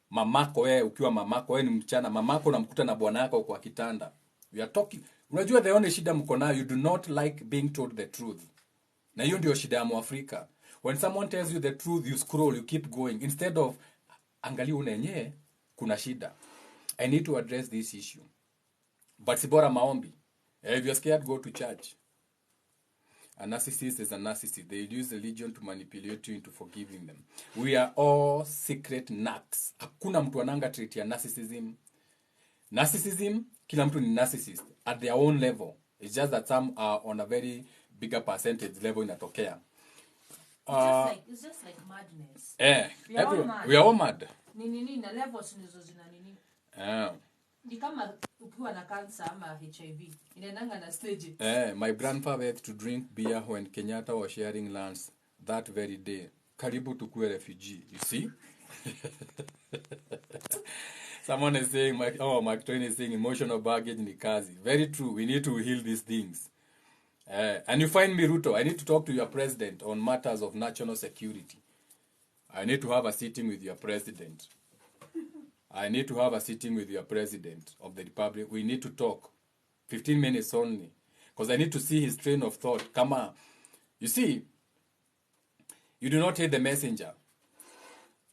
mamako wewe, ukiwa mamako wewe ni mchana, mamako unamkuta na bwana yako kwa kitanda. We are talking. Unajua the only shida mko nayo, you do not like being told the truth. Na hiyo ndio shida ya Mwafrika. When someone tells you the truth, you scroll, you keep going instead of angalia unenye kuna shida. I need to address this issue. But sibora maombi. If you're scared, go to church. A narcissist is a narcissist. They use religion to manipulate you into forgiving them. We are all secret narcs. Hakuna mtu ananga trait ya narcissism. Narcissism, kila mtu ni narcissist at their own level. It's just that some are on a very bigger percentage level inatokea. It's just like madness. We are all mad. Nini na levels nizo zina nini? Ni kama ukiwa na cancer ama HIV. Inaendanga na stage. My grandfather had to drink beer when Kenyatta was sharing lands that very day. Karibu tukue refugee, you see? Someone is saying, Mark Twain is saying emotional baggage ni kazi. Very true. We need to heal these things. And you find me, Ruto, I need to talk to your president on matters of national security. I need to have a sitting with your president. I need to have a sitting with your president of the republic. We need to talk. 15 minutes only. Because I need to see his train of thought. Kama, you see, you do not hate the messenger.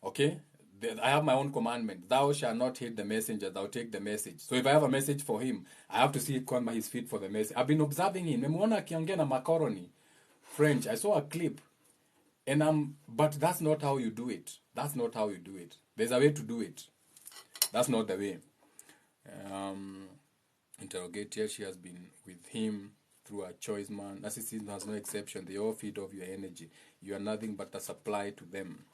Okay? I have my own commandment. Thou shalt not hate the messenger, thou take the message. So if I have a message for him, I have to see it come by his feet for the message. I've been observing him. Nimemuona akiongea na macaroni. French. I saw a clip. But that's not how you do it. That's not how you do it. There's a way to do it. That's not the way. Interrogated, she has been with him through a choice, man. Narcissism has no exception. They all feed off your energy. You are nothing but a supply to them.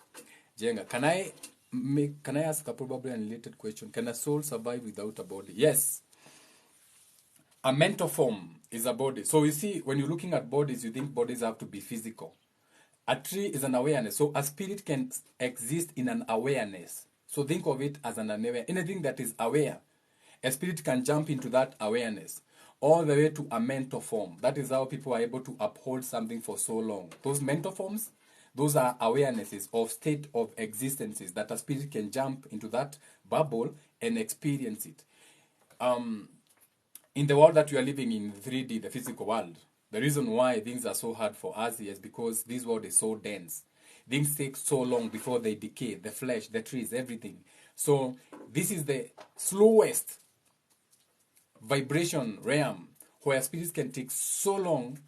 Jenga, can I ask a probably unrelated question? Can a soul survive without a body? Yes. A mental form is a body. So you see, when you're looking at bodies, you think bodies have to be physical. A tree is an awareness. So a spirit can exist in an awareness. So think of it as an aware. Anything that is aware, a spirit can jump into that awareness all the way to a mental form. That is how people are able to uphold something for so long. Those mental forms, those are awarenesses of state of existences that a spirit can jump into that bubble and experience it. In the world that we are living in 3D, the physical world, the reason why things are so hard for us is because this world is so dense. Things take so long before they decay, the flesh, the trees, everything. So this is the slowest vibration realm where spirits can take so long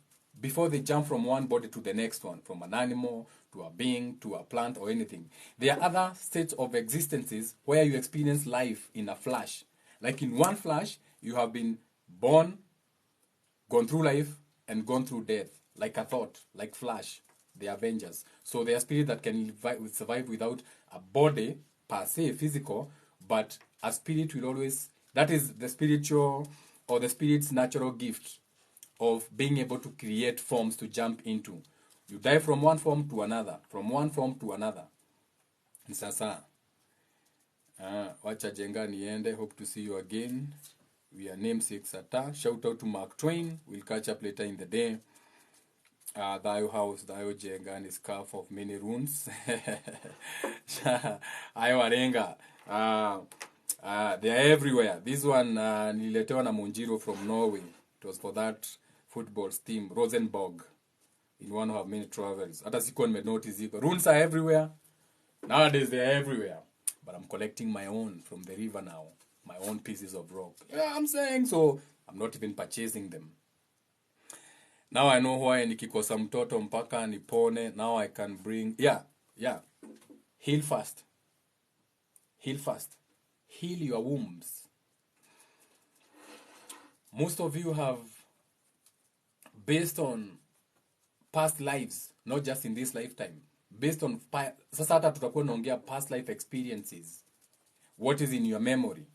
before they jump from one body to the next one, from an animal to a being to a plant or anything. There are other states of existences where you experience life in a flash. Like in one flash, you have been born, gone through life, and gone through death, like a thought, like Flash, the Avengers. So they are spirits that can survive without a body, per se, physical, but a spirit will always, that is the spiritual or the spirit's natural gift of being able to create forms to jump into. You die from one form to another, from one form to another. Sasa, wacha jenga niende, hope to see you again. We are namesakes at Shout out to Mark Twain. We'll catch up later in the day. Thayo house, Thayo jenga, and scarf of many runes. Ayo warenga. They are everywhere. This one, niletewa na Monjiro from Norway. It was for that football team, Rosenborg, in one of our many travels. Hata sikuwa nimenotice hiko. Runes are everywhere. Nowadays they are everywhere. But I'm collecting my own from the river now. My own pieces of rock. Yeah, I'm saying so. I'm not even purchasing them. Now I know why nikikosa mtoto mpaka nipone. Now I can bring... Yeah. Heal fast. Heal fast. Heal your wombs. Most of you have, based on past lives, not just in this lifetime, based on... Sasa hata tutakuwa naongea past life experiences. What is in your memory?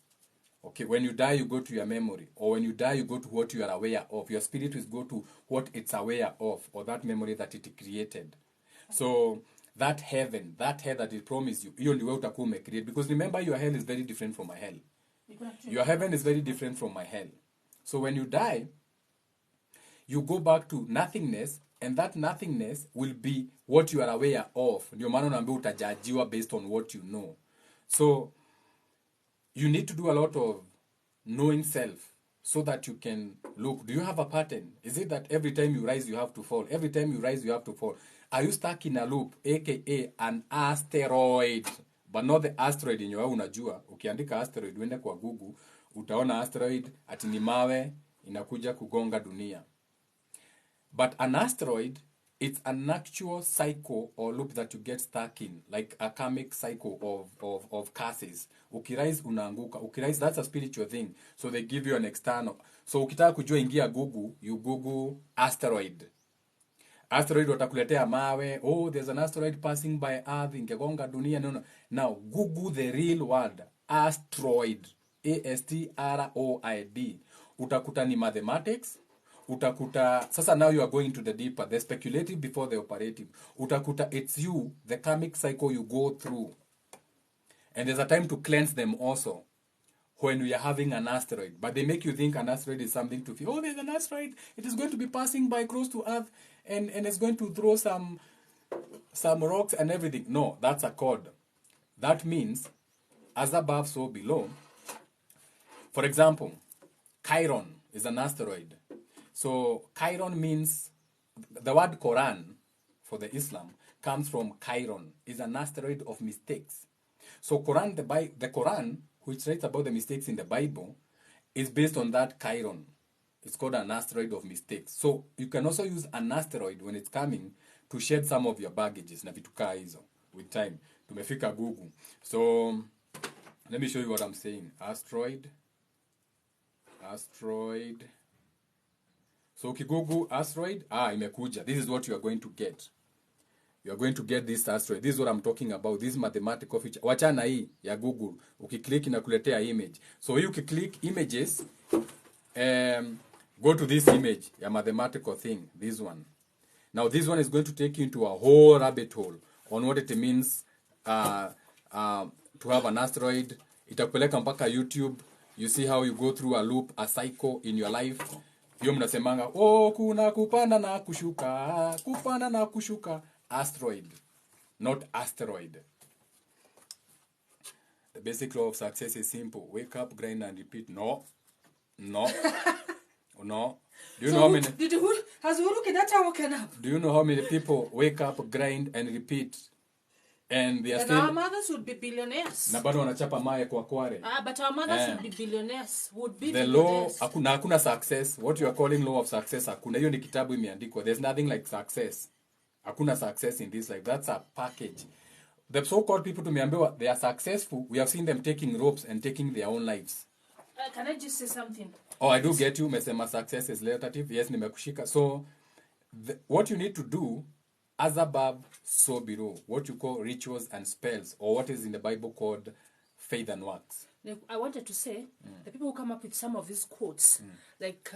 Okay, when you die, you go to your memory. Or when you die, you go to what you are aware of. Your spirit will go to what it's aware of, or that memory that it created. So, that heaven, that hell that it promised you, hiyo ndio utakuwa umecreate. Because remember, your hell is very different from my hell. Your heaven is very different from my hell. So when you die, you go back to nothingness, and that nothingness will be what you are aware of. Ndio maana unaambiwa utajajiwa based on what you know. So, you need to do a lot of knowing self so that you can look. Do you have a pattern? Is it that every time you rise, you have to fall? Every time you rise, you have to fall? Are you stuck in a loop, aka an asteroid? But not the asteroid in your unajua. Ukiandika asteroid, uende kwa Google, utaona asteroid ati ni mawe inakuja kugonga dunia. But an asteroid, it's an actual cycle or loop that you get stuck in, like a karmic cycle of curses. Ukirise unaanguka. Ukirise, that's a spiritual thing. So they give you an external. So ukitaka kujua, ingia Google, you Google asteroid. Asteroid watakuletea mawe. Oh, there's an asteroid passing by Earth, ingegonga dunia. No. Now, Google the real word. Asteroid. A-S-T-R-O-I-D. Utakuta ni mathematics. Utakuta, sasa now you are going to the deeper, the speculative before the operative. Utakuta, it's you, the karmic cycle you go through. And there's a time to cleanse them also when we are having an asteroid. But they make you think an asteroid is something to feel. Oh, there's an asteroid. It is going to be passing by close to Earth and it's going to throw some rocks and everything. No, that's a code. That means, as above, so below. For example, Chiron is an asteroid. So Chiron means, the word Quran for the Islam comes from Chiron, is an asteroid of mistakes. So Quran, the Quran, which writes about the mistakes in the Bible, is based on that Chiron. It's called an asteroid of mistakes. So you can also use an asteroid when it's coming to shed some of your baggages na vitu kaa hizo with time. Tumefika Google. So let me show you what I'm saying. Asteroid. So ukigoogle asteroid, imekuja. This is what you are going to get. You are going to get this asteroid. This is what I'm talking about. This mathematical feature. Wachana hii ya Google. Ukiklik inakuletea image. So hii ukiklik images, go to this image, ya mathematical thing, this one. Now this one is going to take you into a whole rabbit hole on what it means to have an asteroid. Itakupeleka mpaka YouTube. You see how you go through a loop, a cycle in your life. Hiyo mnasemanga, kuna kupanda na kushuka. Asteroid, not asteroid. The basic law of success is simple. Wake up, grind, and repeat. No. No. Do you know how many? Has Uhuru Kenyatta woken up? Do you know how many people wake up, grind, and repeat, and they are still? Our mothers would be billionaires. Na bado wanachapa mawe kwa kware. But our mothers would be billionaires. The law, hakuna success. What you are calling law of success, hakuna. Hiyo ni kitabu imeandikwa. There's nothing like success. Hakuna success in this life. That's a package. The so-called people tumeambiwa they are successful. We have seen them taking ropes and taking their own lives. Can I just say something? I do get you. Mesema success is relative. Yes, nimekushika. So, what you need to do, as above, so below. What you call rituals and spells, or what is in the Bible called faith and works. I wanted to say, the people who come up with some of these quotes, like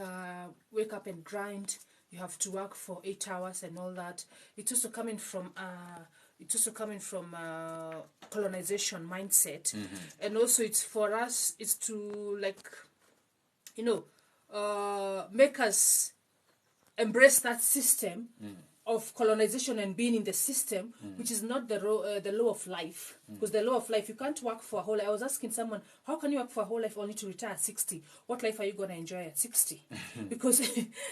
wake up and grind, you have to work for 8 hours and all that. It's also coming from colonization mindset, and also it's for us. It's to make us embrace that system of colonization and being in the system, which is not the law of life. Because the law of life, you can't work for a whole life. I was asking someone, how can you work for a whole life only to retire at 60? What life are you going to enjoy at 60? Because,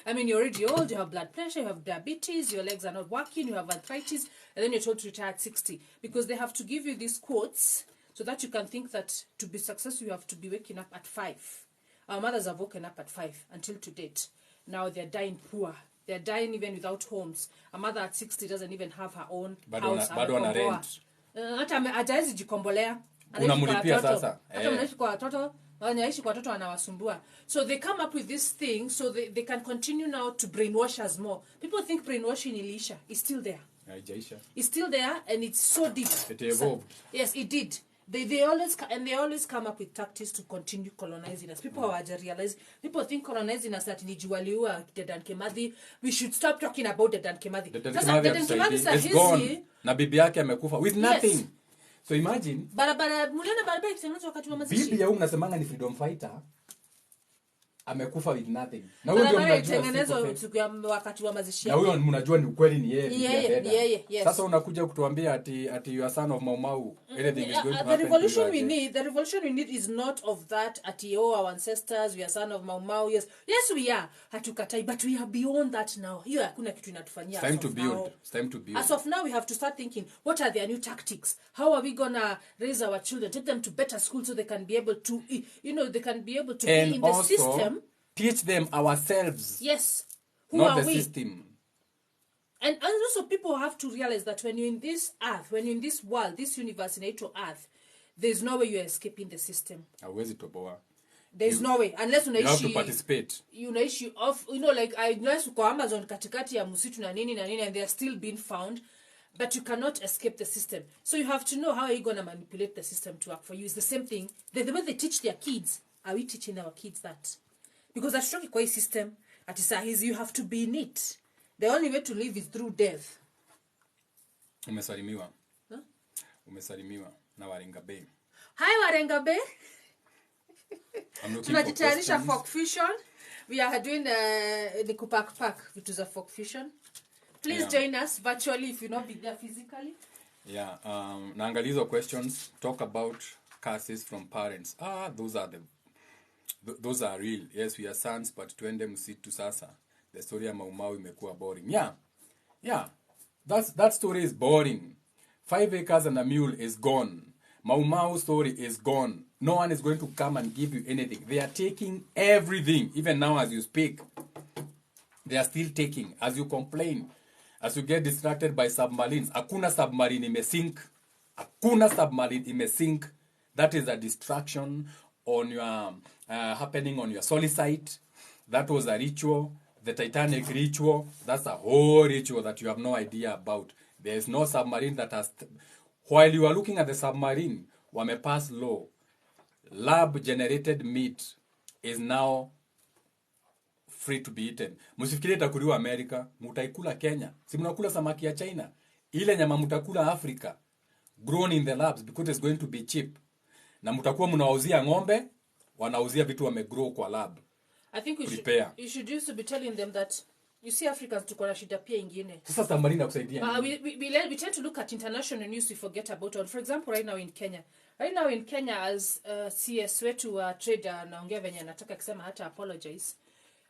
I mean, you're already old, you have blood pressure, you have diabetes, your legs are not working, you have arthritis, and then you're told to retire at 60. Because they have to give you these quotes so that you can think that to be successful, you have to be waking up at 5. Our mothers have woken up at 5 until to date. Now they're dying poor. They're dying even without homes. A mother at 60 doesn't even have her own house. Bado ana rent. Hata hajawezi jikombolea. Unamlipia sasa. Hata mnaishi kwa watoto, wanaishi kwa watoto anawasumbua. So they come up with this thing so they can continue now to brainwash us more. People think brainwashing iliisha. It's still there. It's still there, and it's so deep. It evolved. Yes, it did. They always come up with tactics to continue colonizing us. People realize. People think colonizing us that nijiwaliua Dedan Kimathi. We should stop talking about Dedan Kimathi. Dedan Kimathi is gone. Na bibi yake amekufa with nothing. Yes. So imagine. Muliona barabara ikitengenezwa wakati wa mazishi. Bibi yao mnasemanga ni freedom fighter. Amekufa with nothing. Na huyo ndio mnajua wakati wa mazishi. Na huyo mnajua ni ukweli ni yeye. Yes. Sasa unakuja kutuambia ati you are son of Mau. Anything is going to happen. The revolution we need is not of that ati our ancestors, we are son of Mau. Yes we are. Hatukatai, but we are beyond that now. Hiyo hakuna kitu inatufanyia. It's time to build. As of now we have to start thinking, what are their new tactics? How are we going to raise our children, take them to better schools so they can be able to be in the system. Teach them ourselves. Yes. Who not are the we? System. And also people have to realize that when you're in this earth, when you're in this world, this universe, in actual earth, there's no way you're escaping the system. There's no way. Unless you have to participate. Unaishi off, like unless uko Amazon katikati ya msitu na nini, and they are still being found. But you cannot escape the system. So you have to know how are you going to manipulate the system to work for you. It's the same thing. The way they teach their kids, are we teaching our kids that? Because that's shocking kwa system. At is you have to be in it. The only way to live is through death. Umesalimiwa. Umesalimiwa na Warenga Bay. Hi Warenga Bay. Tunajitayarisha folk fusion. We are doing the kupak which is a folk fusion. Please join us virtually if you not be there physically. Yeah, naangalizo questions talk about curses from parents. Those are real. Yes, we are sons, but tuende msitu sasa. the story ya Mau Mau imekuwa boring. Yeah, that story is boring. 5 acres and a mule is gone. Mau Mau story is gone. No one is going to come and give you anything. They are taking everything. Even now as you speak, they are still taking. As you complain, as you get distracted by submarines, hakuna submarine imesink. Hakuna submarine imesink. That is a distraction on your happening on your solid site. That was a ritual. The Titanic ritual. That's a whole ritual that you have no idea about. There is no submarine that has... While you are looking at the submarine, wamepass law. Lab-generated meat is now free to be eaten. Msifikirie itakuliwa America, mutaikula Kenya. Si mnakula samaki ya China. Ile nyama mutakula Africa, grown in the labs because it's going to be cheap. Na mutakuwa mnawauzia ng'ombe, wanauzia vitu wamegrow kwa lab. I think you should used to be telling them that you see Africans tuko na shida pia ingine. Sasa submarine kusaidia. We tend to look at international news, we forget about it. For example, right now in Kenya as CS wetu wa trader anaongea venye anataka kusema hata apologize.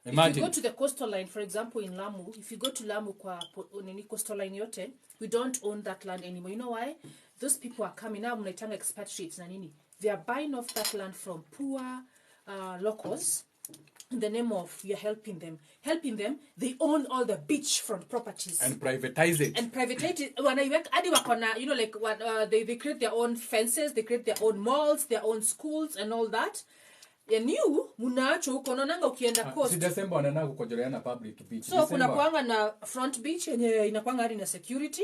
Imagine. If you go to the coastal line, for example in Lamu, if you go to Lamu kwa nini coastal line yote, we don't own that land anymore. You know why? Those people are coming now, mnaitanga expatriates na nini. They are buying off that land from poor locals in the name of we are helping them. They own all the beachfront properties. And privatize it. When I work, you know, like what they create their own fences, they create their own malls, their own schools and all that. And you, munaacho ukononanga ukienda coast. Si December wanana kukojoleana public beach. So kuna kuanga na front beach yenye inakuanga hadi na security.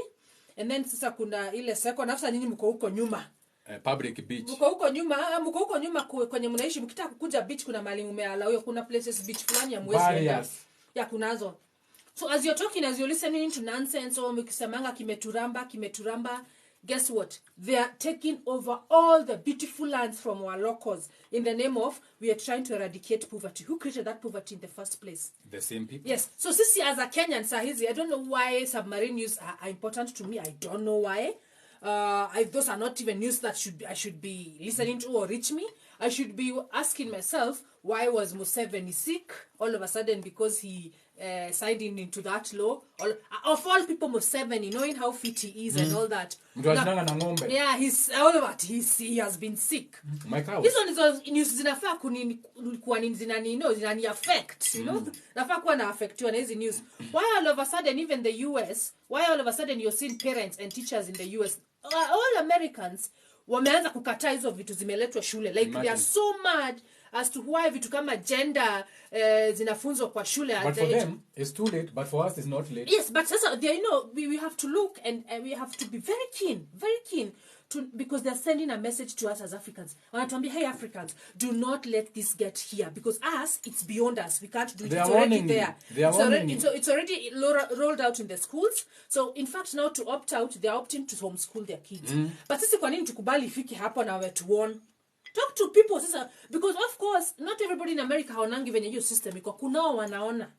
And then sasa kuna ile second after nyinyi mko huko nyuma. Public beach. Mko huko nyuma kwenye mnaishi mkitaka kukuja beach kuna mahali umeala huyo kuna places beach fulani ya mwezi ya kunazo. So as you're talking, as you're listening to nonsense or mkisemanga kimeturamba, guess what? They are taking over all the beautiful lands from our locals in the name of we are trying to eradicate poverty. Who created that poverty in the first place? The same people. Yes. So sisi as a Kenyan sahizi, I don't know why submarine news are important to me. I don't know why. Those are not even news that I should be listening to or reach me. I should be asking myself, why was Museveni sick all of a sudden because he signed into that law? Of all people, Museveni, knowing how fit he is and all that. Yeah, he has been sick. This one is news zinafaa kuwa zinani affect, you know? Nafaa kuwa na affect you na news. Why all of a sudden even the US, why all of a sudden you're seeing parents and teachers in the US, all Americans wameanza kukataa hizo vitu zimeletwa shule. Like they are so mad as to why vitu kama gender zinafunzwa kwa shule. But for them it's too late, but for us it's not late. Yes, but sasa you know we have to look and we have to be very keen because they're sending a message to us as Africans. Wanatuambia, hey Africans, do not let this get here because us, it's beyond us. We can't do it. It's already there. It's already rolled out in the schools. So in fact now to opt out, they're opting to homeschool their kids. But sisi kwa nini tukubali ifike hapo na wetu won? Talk to people sasa, because of course not everybody in America haonangi venye hiyo system iko, kunao wanaona.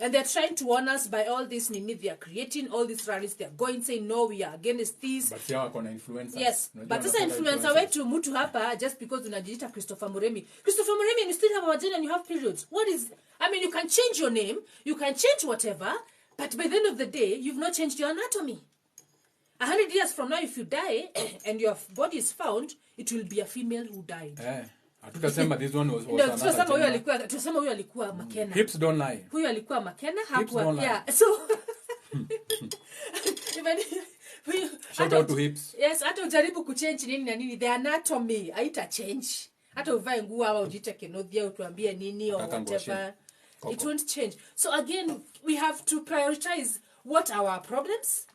And they're trying to warn us by all this nini. They are creating all these rallies. They're going saying no, we are against this. But siya wako na influencers. Yes, but sasa influencer wetu mtu hapa just because unajiita Christopher Muremi, and you still have a vagina and you have periods. What is? I mean, you can change your name, you can change whatever, but by the end of the day, you've not changed your anatomy. 100 years from now, if you die and your body is found, it will be a female who died. Hatutasema this one was tusema huyo alikuwa Makena. Hips don't lie. Huyo alikuwa Makena hakuwa. Yeah. So even shout out to hips. Yes, hata ujaribu kuchange nini na nini, the anatomy haita change. Hata uvae nguo au ujite Kenothia utuambie nini or whatever. It won't change. So again, we have to prioritize what are our problems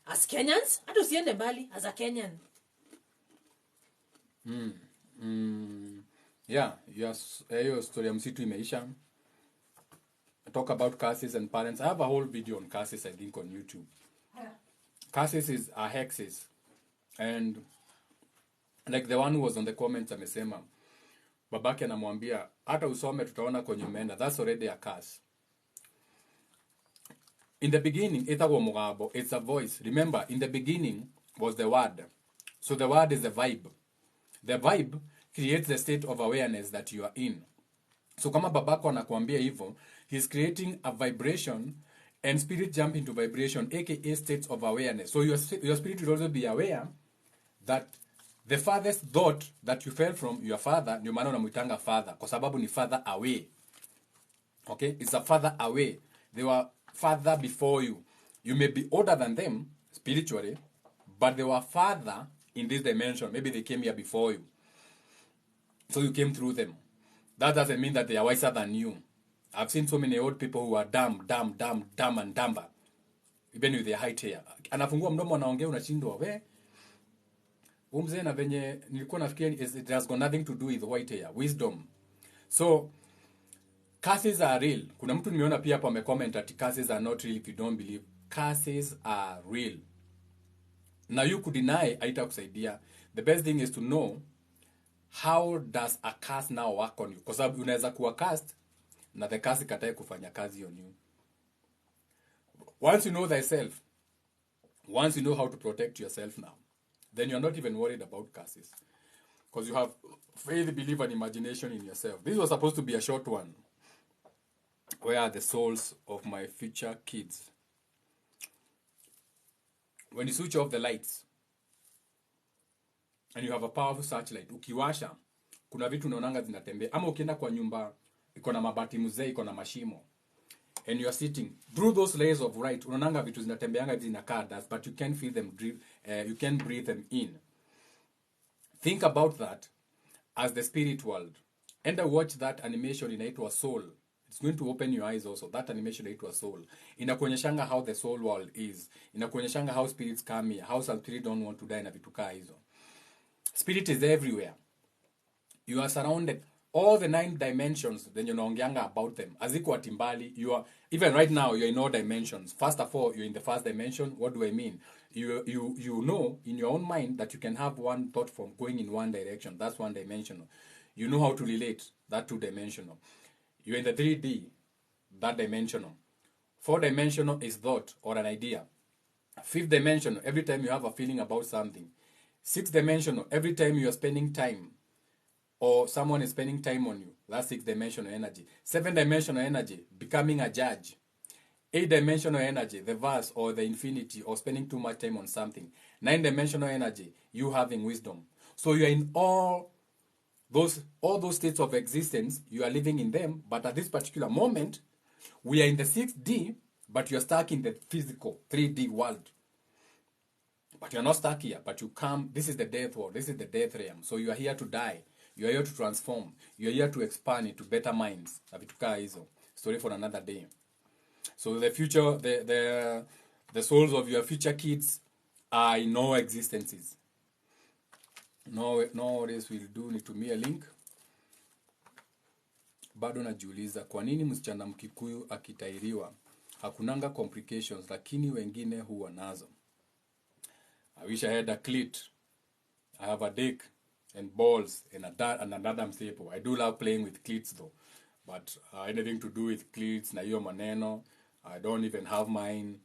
as Kenyans. Hata usiende mbali as a Kenyan. Yeah, yes, hiyo story ya msitu imeisha. Talk about curses and parents. I have a whole video on curses, I think, on YouTube. Curses are hexes. And like the one who was on the comments amesema, babake anamwambia, hata usome tutaona kwenye umeenda. That's already a curse. In the beginning, it's a voice. Remember, in the beginning was the word. So the word is the vibe. The vibe creates the state of awareness that you are in. So kama babako anakuambia hivyo, He's creating a vibration, and spirit jump into vibration, aka states of awareness. So your spirit will also be aware that the farthest thought that you fell from your father, ndio maana unamuitanga father, kwa sababu ni father away. Okay, it's a father away. They were father before you. You may be older than them spiritually, but they were father in this dimension. Maybe they came here before you, so you came through them. That doesn't mean that they are wiser than you. I've seen so many old people who are dumb and dumber, even with their height hair. Anafungua mdomo anaongea, unashindwa we umzee, na venye nilikuwa nafikiria it has got nothing to do with white hair, wisdom. So curses are real. Kuna mtu nimeona pia hapo amecomment ati curses are not real if you don't believe. Curses are real. Now you could deny, haitakusaidia. The best thing is to know how does a curse now work on you. Kwa sababu unaweza kuwa cursed na the curse ikatae kufanya kazi on you. Once you know thyself, once you know how to protect yourself now, then you're not even worried about curses. Because you have faith, belief, and imagination in yourself. This was supposed to be a short one. Where are the souls of my future kids? When you switch off the lights, and you have a powerful searchlight, ukiwasha, kuna vitu unaonanga zinatembea. Ama ukienda kwa nyumba, iko na mabati mzee, iko na mashimo. And you are sitting through those layers of light, unaonanga vitu zinatembeanga zinakaa dust, but you can't feel them, you can breathe them in. Think about that as the spirit world. And watch that animation inaitwa Soul. It's going to open your eyes also. That animation inaitwa Soul. Inakuonyeshanga how the soul world is. Inakuonyeshanga how spirits come here. How some spirit don't want to die na vitu kaa hizo. Spirit is everywhere. You are surrounded. All the 9 dimensions, then you unaongeanga about them. Aziko atimbali, you are, even right now, you're in all dimensions. First of all, you're in the first dimension. What do I mean? You know in your own mind that you can have one thought from going in one direction. That's one dimensional. You know how to relate. That 2-dimensional. You're in the 3D. That dimensional. 4-dimensional is thought or an idea. 5th dimensional, every time you have a feeling about something. 6th dimensional, every time you are spending time or someone is spending time on you. That's 6th-dimensional energy. 7th-dimensional energy, becoming a judge. 8th-dimensional energy, the verse or the infinity or spending too much time on something. 9th-dimensional energy, you having wisdom. So you are in all those states of existence. You are living in them, but at this particular moment, we are in the 6D, but you are stuck in the physical 3D world. But you are not stuck here, but you come. This is the death world. This is the death realm. So you are here to die. You are here to transform. You are here to expand into better minds. Story for another day. So the future, the souls of your future kids are in no existences. No worries will do. Nitumie link. Bado najiuliza kwa nini msichana Mkikuyu akitairiwa hakunanga complications, lakini wengine huwa nazo. I wish I had a clit. I have a dick and balls and another staple. I do love playing with cleats though. But anything to do with cleats, na hiyo maneno, I don't even have mine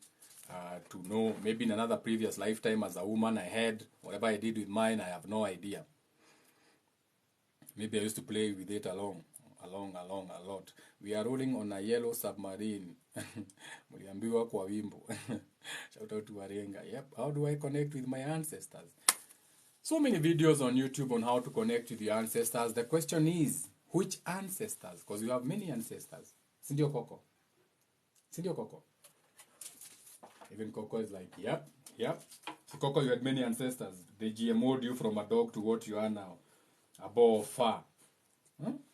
to know. Maybe in another previous lifetime as a woman I had. Whatever I did with mine, I have no idea. Maybe I used to play with it along a lot. We are rolling on a yellow submarine. Muliambiwa kwa wimbo. Shout out to Warenga. Yep. How do I connect with my ancestors? So many videos on YouTube on how to connect with your ancestors. The question is, which ancestors? Because you have many ancestors. Sindio Coco? Even Coco is like, yep. So Coco, you had many ancestors. They GMO'd you from a dog to what you are now. A ball of fur.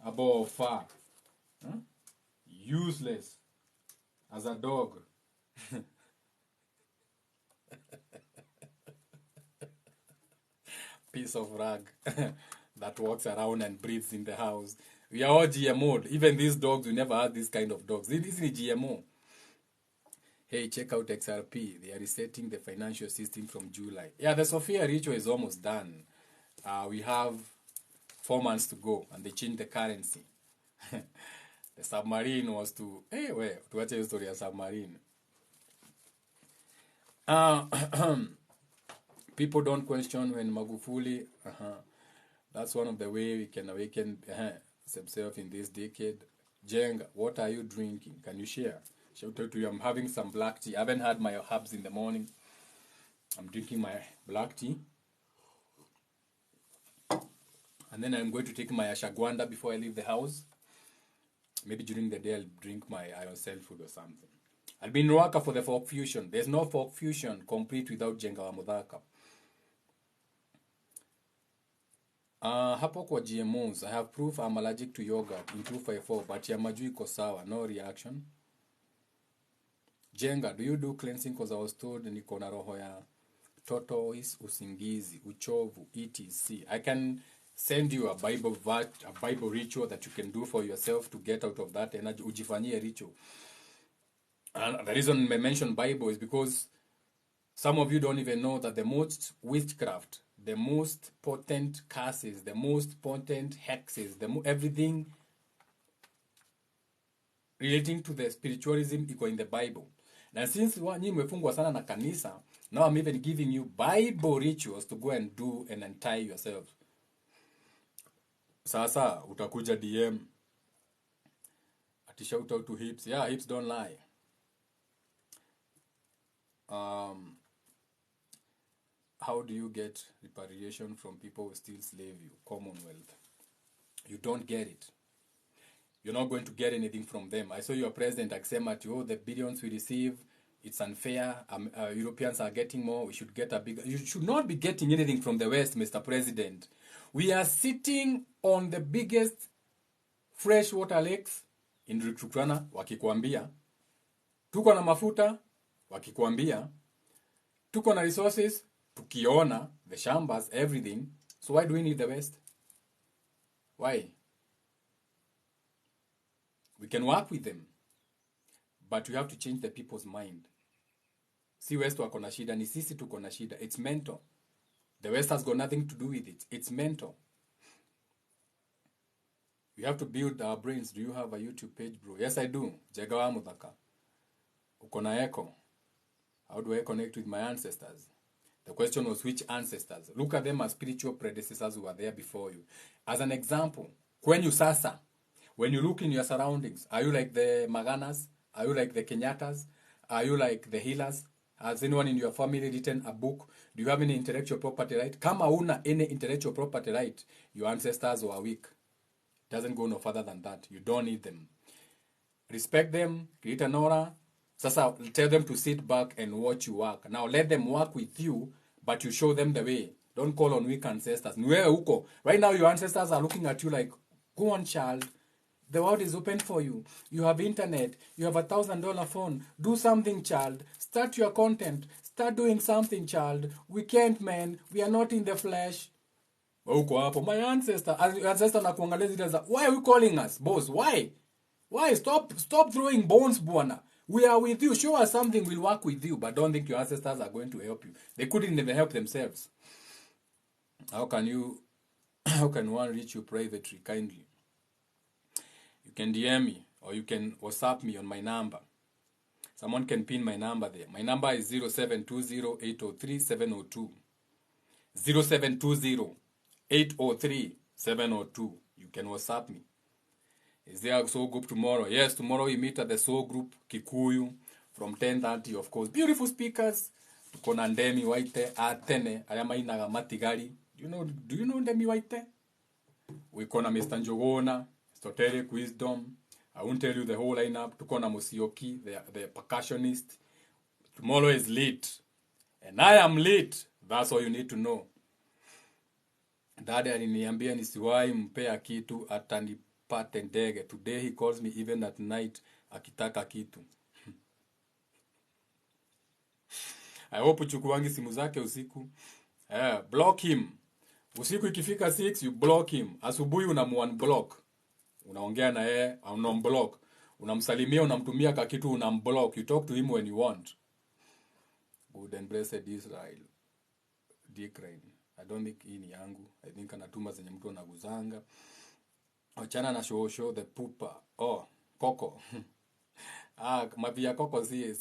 A ball of fur. Useless. As a dog. Piece of rag that walks around and breathes in the house. We are all GMO'd. Even these dogs, we never had this kind of dogs. This is GMO. Hey, check out XRP. They are resetting the financial system from July. Yeah, the Sophia ritual is almost done. We have 4 months to go, and they changed the currency. The submarine was to... Hey, wait, to watch a story of submarine. People don't question when Magufuli... That's one of the way we can awaken themselves in this decade. Jenga, what are you drinking? Can you share? Shout out to you. I'm having some black tea. I haven't had my herbs in the morning. I'm drinking my black tea. And then I'm going to take my ashwagandha before I leave the house. Maybe during the day I'll drink my iron cell food or something. I'll be in Ruaka for the folk fusion. There's no folk fusion complete without Jenga wa Mudhaka. Hapo kwa GMOs, I have proof I'm allergic to yogurt in 254, but ya majui iko sawa, no reaction. Jenga, do you do cleansing? Because I was told niko na roho ya tortoise, usingizi, uchovu, etc. I can send you a Bible ritual that you can do for yourself to get out of that energy. Ujifanyie ritual. And the reason I mention Bible is because some of you don't even know that the most witchcraft, the most potent curses, the most potent hexes, everything relating to the spiritualism iko in the Bible. And since nyinyi mmefungwa sana na kanisa, now I'm even giving you Bible rituals to go and do and untie yourself. Sasa utakuja DM ati shout out to hips. Yeah, hips don't lie. How do you get repatriation from people who still slave you? Commonwealth. You don't get it. You're not going to get anything from them. I saw your president accept at you, the billions we receive, it's unfair. Europeans are getting more. We should get a bigger. You should not be getting anything from the West, Mr. President. We are sitting on the biggest freshwater lakes in Turkana, wakikwambia. Tuko na mafuta, wakikwambia. Tuko na resources, tukiona, the shambas, everything. So why do we need the West? Why? We can work with them, but we have to change the people's mind. Si West wako na shida, ni sisi tuko na shida. It's mental. The West has got nothing to do with it. It's mental. We have to build our brains. Do you have a YouTube page, bro? Yes, I do. Jegawa Mudhaka. Uko na echo. How do I connect with my ancestors? The question was, which ancestors? Look at them as spiritual predecessors who were there before you. As an example, when you sasa, when you look in your surroundings, are you like the Maganas? Are you like the Kenyatas? Are you like the healers? Has anyone in your family written a book? Do you have any intellectual property right? Kama una any intellectual property right, your ancestors were weak. It doesn't go no further than that. You don't need them. Respect them, create an aura. Sasa, tell them to sit back and watch you work. Now let them work with you, but you show them the way. Don't call on weak ancestors. Right now your ancestors are looking at you like, go on, child. The world is open for you. You have internet. You have $1,000 phone. Do something, child. Start your content. Start doing something, child. We can't, man. We are not in the flesh. My ancestor. Why are you calling us, boss? Why? Why? Stop throwing bones, Buana. We are with you. Show us something. We'll work with you. But don't think your ancestors are going to help you. They couldn't even help themselves. How can one reach you privately, kindly? You can DM me or you can WhatsApp me on my number. Someone can pin my number there. My number is 0720-803-702. 0720-803-702. You can WhatsApp me. Is there a soul group tomorrow? Yes, tomorrow we meet at the soul group Kikuyu from 10:30, of course. Beautiful speakers. Tuko na Ndemi Waite, Atene, Ayamainaga Matigari. Do you know Ndemi Waite? We na Mr. Njogona, Esoteric Wisdom. I won't tell you the whole lineup. Tuko na Musioki, the percussionist. Tomorrow is lit. And I am lit. That's all you need to know. Dada aliniambia nisiwahi mpea kitu atanipate ndege. Today he calls me even at night akitaka kitu. I hope uchukuangi simu zake usiku. Block him. Usiku ikifika 6, you block him. Asubuhi unamunblock. Unaongea na yeye, unamblock. Unamsalimia, unamtumia kakitu, unamblock. You talk to him when you want. Good and blessed Israel. Decline. I don't think hii ni yangu. I think anatuma zenye mtu anaguzanga. Ochana na show the pupa. Oh, koko. Mavia koko si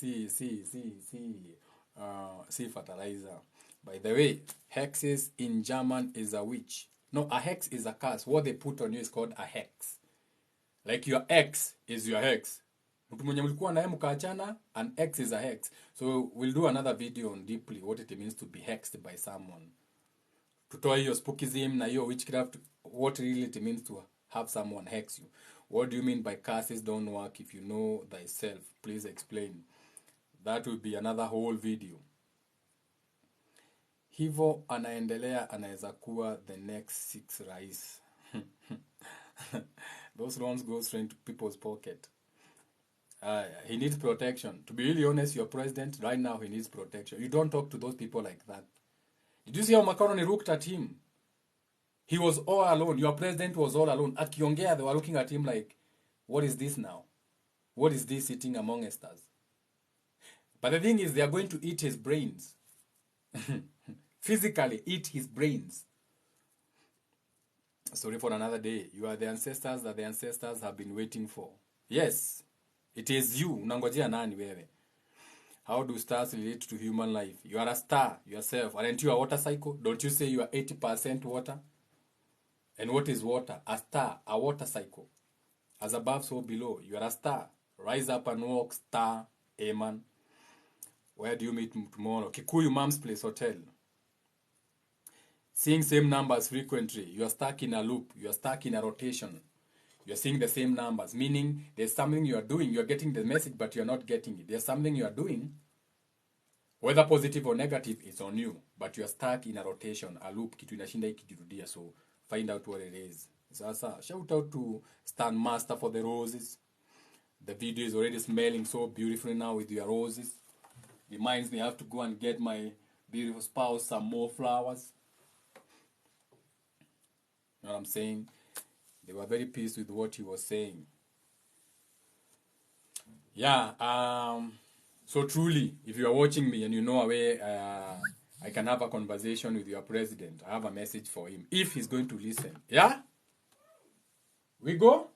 fertilizer. By the way, hexes in German is a witch. No, a hex is a curse. What they put on you is called a hex. Like your ex is your ex. Mtu mwenye mlikuwa naye mkaachana, an ex is a hex. So we'll do another video on deeply what it means to be hexed by someone. Tutoa hiyo spookism na hiyo witchcraft, what really it means to have someone hex you. What do you mean by curses don't work if you know thyself? Please explain. That will be another whole video. Hivo anaendelea anaweza kuwa the next 6 rais. Those loans go straight to people's pocket. He needs protection. To be really honest, your president right now, he needs protection. You don't talk to those people like that. Did you see how Macaroni looked at him? He was all alone. Your president was all alone. Akiongea, they were looking at him like, what is this now? What is this sitting amongst us? But the thing is, they are going to eat his brains. Physically eat his brains. Sorry for another day. You are the ancestors that the ancestors have been waiting for. Yes, it is you. Unangojea nani wewe? How do stars relate to human life? You are a star yourself. Aren't you a water cycle? Don't you say you are 80% water? And what is water? A star, a water cycle. As above, so below. You are a star. Rise up and walk, star. Amen. Where do you meet tomorrow? Kikuyu Mom's Place Hotel. Seeing same numbers frequently. You are stuck in a loop. You are stuck in a rotation. You are seeing the same numbers. Meaning, there's something you are doing. You are getting the message, but you are not getting it. There's something you are doing. Whether positive or negative, it's on you. But you are stuck in a rotation, a loop. Kitu inashinda ikijirudia. So, find out what it is. Sasa, shout out to Stan Master for the roses. The video is already smelling so beautifully now with your roses. Reminds me I have to go and get my beautiful spouse some more flowers. You know what I'm saying? They were very pleased with what he was saying. Yeah, so truly, if you are watching me and you know a way I can have a conversation with your president, I have a message for him, if he's going to listen. Yeah? We go?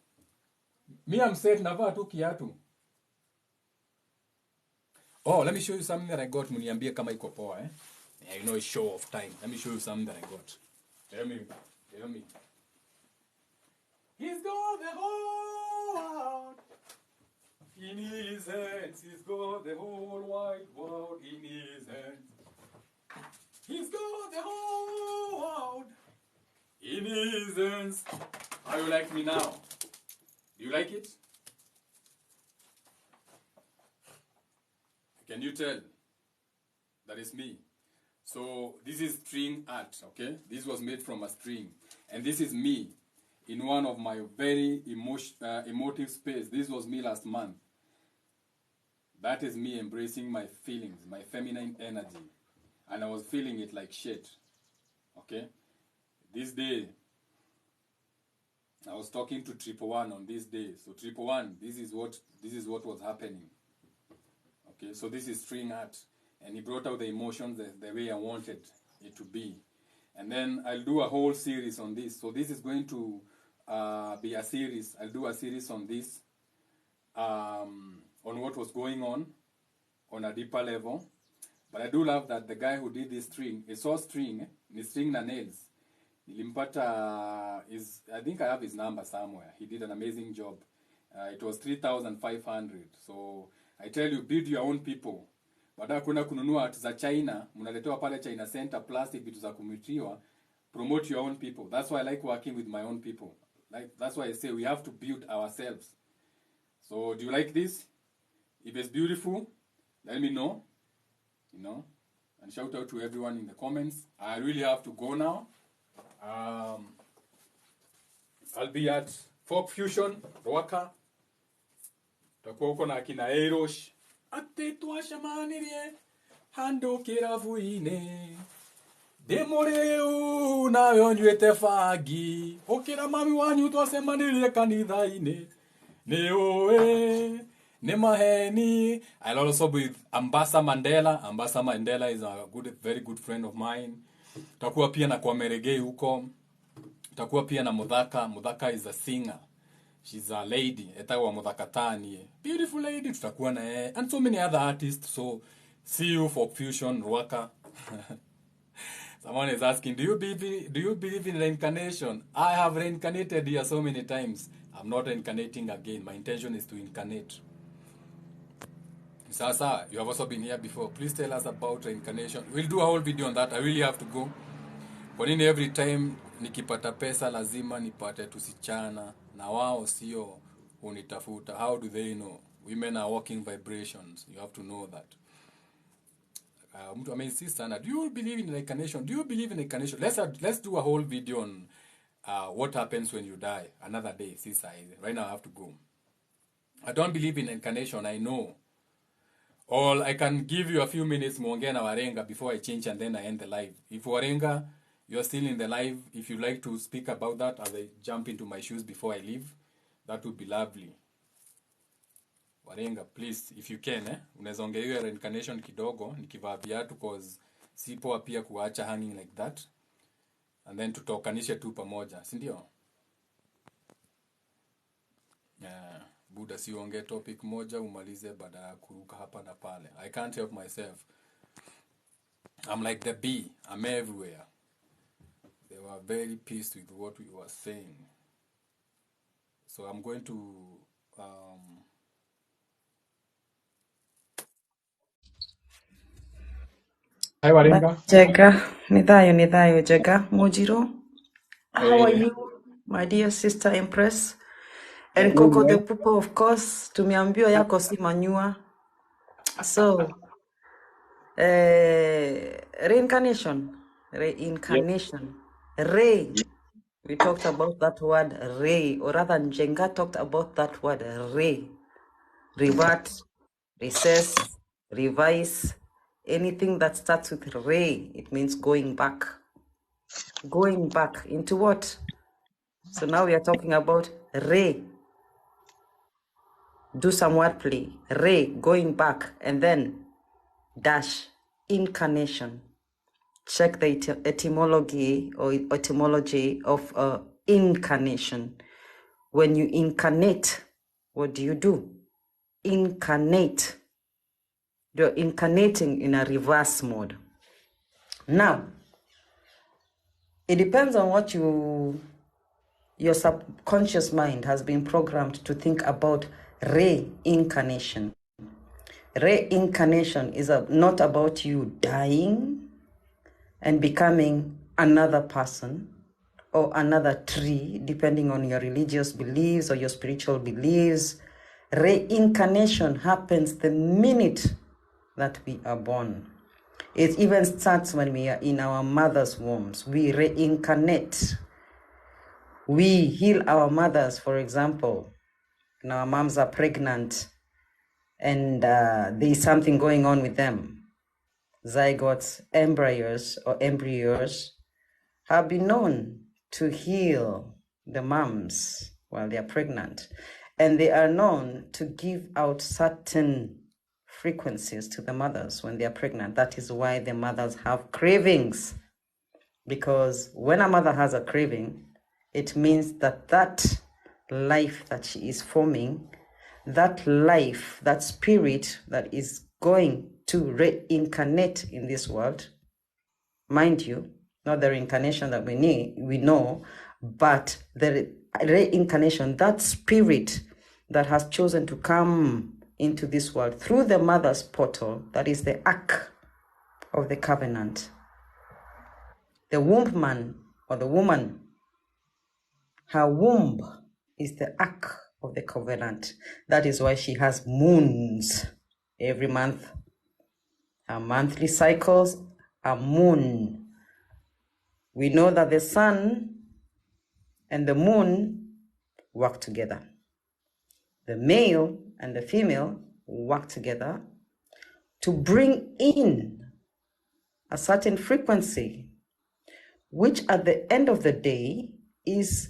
Me, I'm set, navaa tu kiatu. Oh, let me show you something that I got. Muniambie kama iko poa, eh? Yeah, you know, it's show of time. Let me show you something that I got. Tell me. He's got the whole world in his hands. He's got the whole wide world in his hands. He's got the whole world in his hands. How you like me now? Do you like it? Can you tell? That is me. So this is string art, okay? This was made from a string. And this is me in one of my very emotive space. This was me last month. That is me embracing my feelings, my feminine energy. And I was feeling it like shit, okay? This day, I was talking to 111 on this day. So 111, this is what was happening. Okay, so this is string art, and he brought out the emotions the way I wanted it to be. And then I'll do a whole series on this. So this is going to be a series. I'll do a series on this, on what was going on a deeper level. But I do love that the guy who did this string, he saw string, ni string na nails. Nilimpata, I think I have his number somewhere. He did an amazing job. It was 3,500. So I tell you, build your own people. Baada kuna kununua art za China, mnaletewa pale China Center, plastic vitu za kumitiwa, promote your own people. That's why I like working with my own people. That's why I say we have to build ourselves. So do you like this? If it's beautiful, let me know. You know, and shout out to everyone in the comments. I really have to go now. I'll be at Folk Fusion, Rwaka. Takuwa huko na akina Erosh. Ate twashamanirie hando kiravuine. Demoreu nayo nywete fagi. Okira mami wanyu twasemanirie kanithaine. Neoe. Nemaheni. I'll also be with Ambassa Mandela. Ambassa Mandela is a very good friend of mine. Takuwa pia na kwa Meregei huko. Takuwa pia na Mudhaka. Mudhaka is a singer. She's a lady. Etawa Mudhaka Tani. Beautiful lady. Tutakuwa na yeye. And so many other artists. So, see you for Fusion, Rwaka. Someone is asking, do you believe in reincarnation? I have reincarnated here so many times. I'm not incarnating again. My intention is to incarnate. Sasa, you have also been here before. Please tell us about reincarnation. We'll do a whole video on that. I really have to go. Kwa nini every time nikipata pesa lazima nipate tusichana na wao sio unitafuta? How do they know? Women are walking vibrations. You have to know that. Mtu ameinsist sana. Do you believe in reincarnation? Do you believe in reincarnation? Let's do a whole video on what happens when you die. Another day. Right now I have to go. I don't believe in incarnation. I know. Or I can give you a few minutes muongea na Warenga before I change and then I end the live. If Warenga, you're still in the live, if you'd like to speak about that as I jump into my shoes before I leave, that would be lovely. Warenga, please, if you can, unaweza ongea hiyo reincarnation kidogo, nikivaa viatu, cause si poa pia kuacha hanging like that. And then tutokanishe tu pamoja, si ndio? Buda si uongee topic moja umalize baada ya kuruka hapa na pale. I can't help myself. I'm like the bee. I'm everywhere. They were very pleased with what we were saying. So I'm going to Hi Waringa. Jega, Nithayo, Jega, Mojiro. How are you, my dear sister Empress? And Coco the Pupo, of course, tumeambiwa yako si manyua. So, reincarnation. Ray. We talked about that word, ray, or rather Njenga talked about that word, ray. Revert, recess, revise, anything that starts with ray, it means going back. Going back into what? So now we are talking about re. Do some wordplay. Re, going back, and then dash, incarnation. Check the etymology of incarnation. When you incarnate, what do? Incarnate. You're incarnating in a reverse mode. Now, it depends on what your subconscious mind has been programmed to think about reincarnation. Reincarnation is not about you dying and becoming another person or another tree, depending on your religious beliefs or your spiritual beliefs. Reincarnation happens the minute that we are born. It even starts when we are in our mother's wombs. We reincarnate. We heal our mothers, for example, and our moms are pregnant and there's something going on with them. Zygotes, embryos have been known to heal the moms while they are pregnant. And they are known to give out certain frequencies to the mothers when they are pregnant. That is why the mothers have cravings. Because when a mother has a craving, it means that that life that she is forming, that life, that spirit that is going to reincarnate in this world, mind you, not the reincarnation that we know, but the reincarnation, that spirit that has chosen to come into this world through the mother's portal, that is the ark of the covenant. The womb man or the woman, her womb is the ark of the covenant. That is why she has moons every month. Her monthly cycles are moon. We know that the sun and the moon work together. The male and the female work together to bring in a certain frequency, which at the end of the day is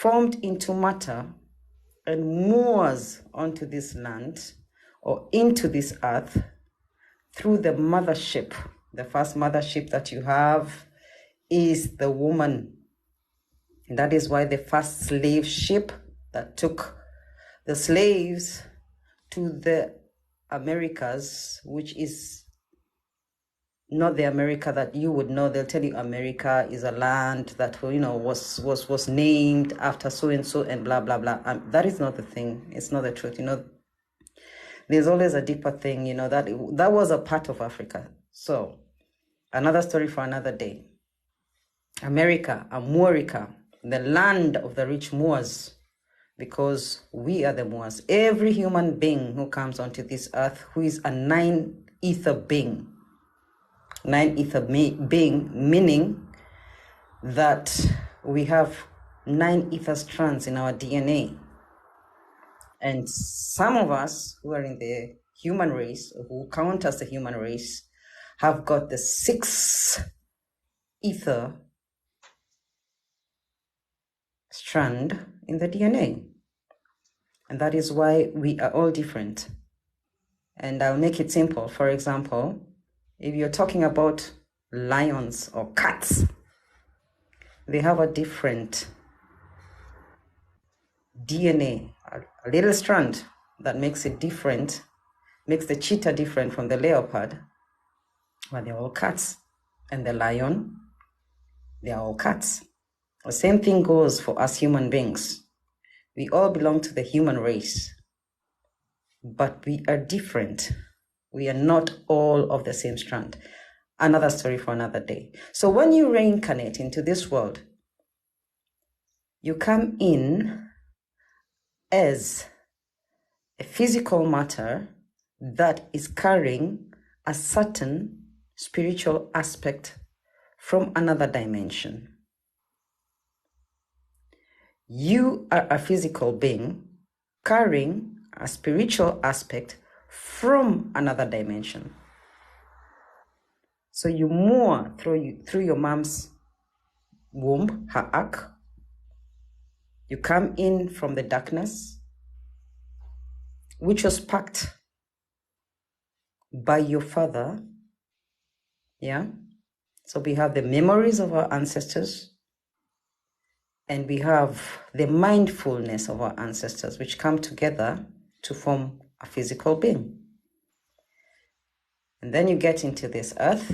formed into matter and moves onto this land or into this earth through the mothership. The first mothership that you have is the woman. And that is why the first slave ship that took the slaves to the Americas, which is not the America that you would know. They'll tell you America is a land that was named after so and so and blah blah blah. That is not the thing. It's not the truth. There's always a deeper thing. That was a part of Africa. So another story for another day. America, Amorica, the land of the rich Moors, because we are the Moors. Every human being who comes onto this earth who is a nine-ether being, being, meaning that we have 9 ether strands in our DNA. And some of us who are in the human race, who count as the human race, have got the 6 ether strand in the DNA. And that is why we are all different. And I'll make it simple. For example, if you're talking about lions or cats, they have a different DNA, a little strand that makes it different, makes the cheetah different from the leopard, but they're all cats. And the lion, they're all cats. The same thing goes for us human beings. We all belong to the human race, but we are different. We are not all of the same strand. Another story for another day. So when you reincarnate into this world, you come in as a physical matter that is carrying a certain spiritual aspect from another dimension. You are a physical being carrying a spiritual aspect from another dimension. So you moor through your mom's womb, her ark. You come in from the darkness, which was packed by your father. Yeah. So we have the memories of our ancestors, and we have the mindfulness of our ancestors, which come together to form a physical being. And then you get into this earth,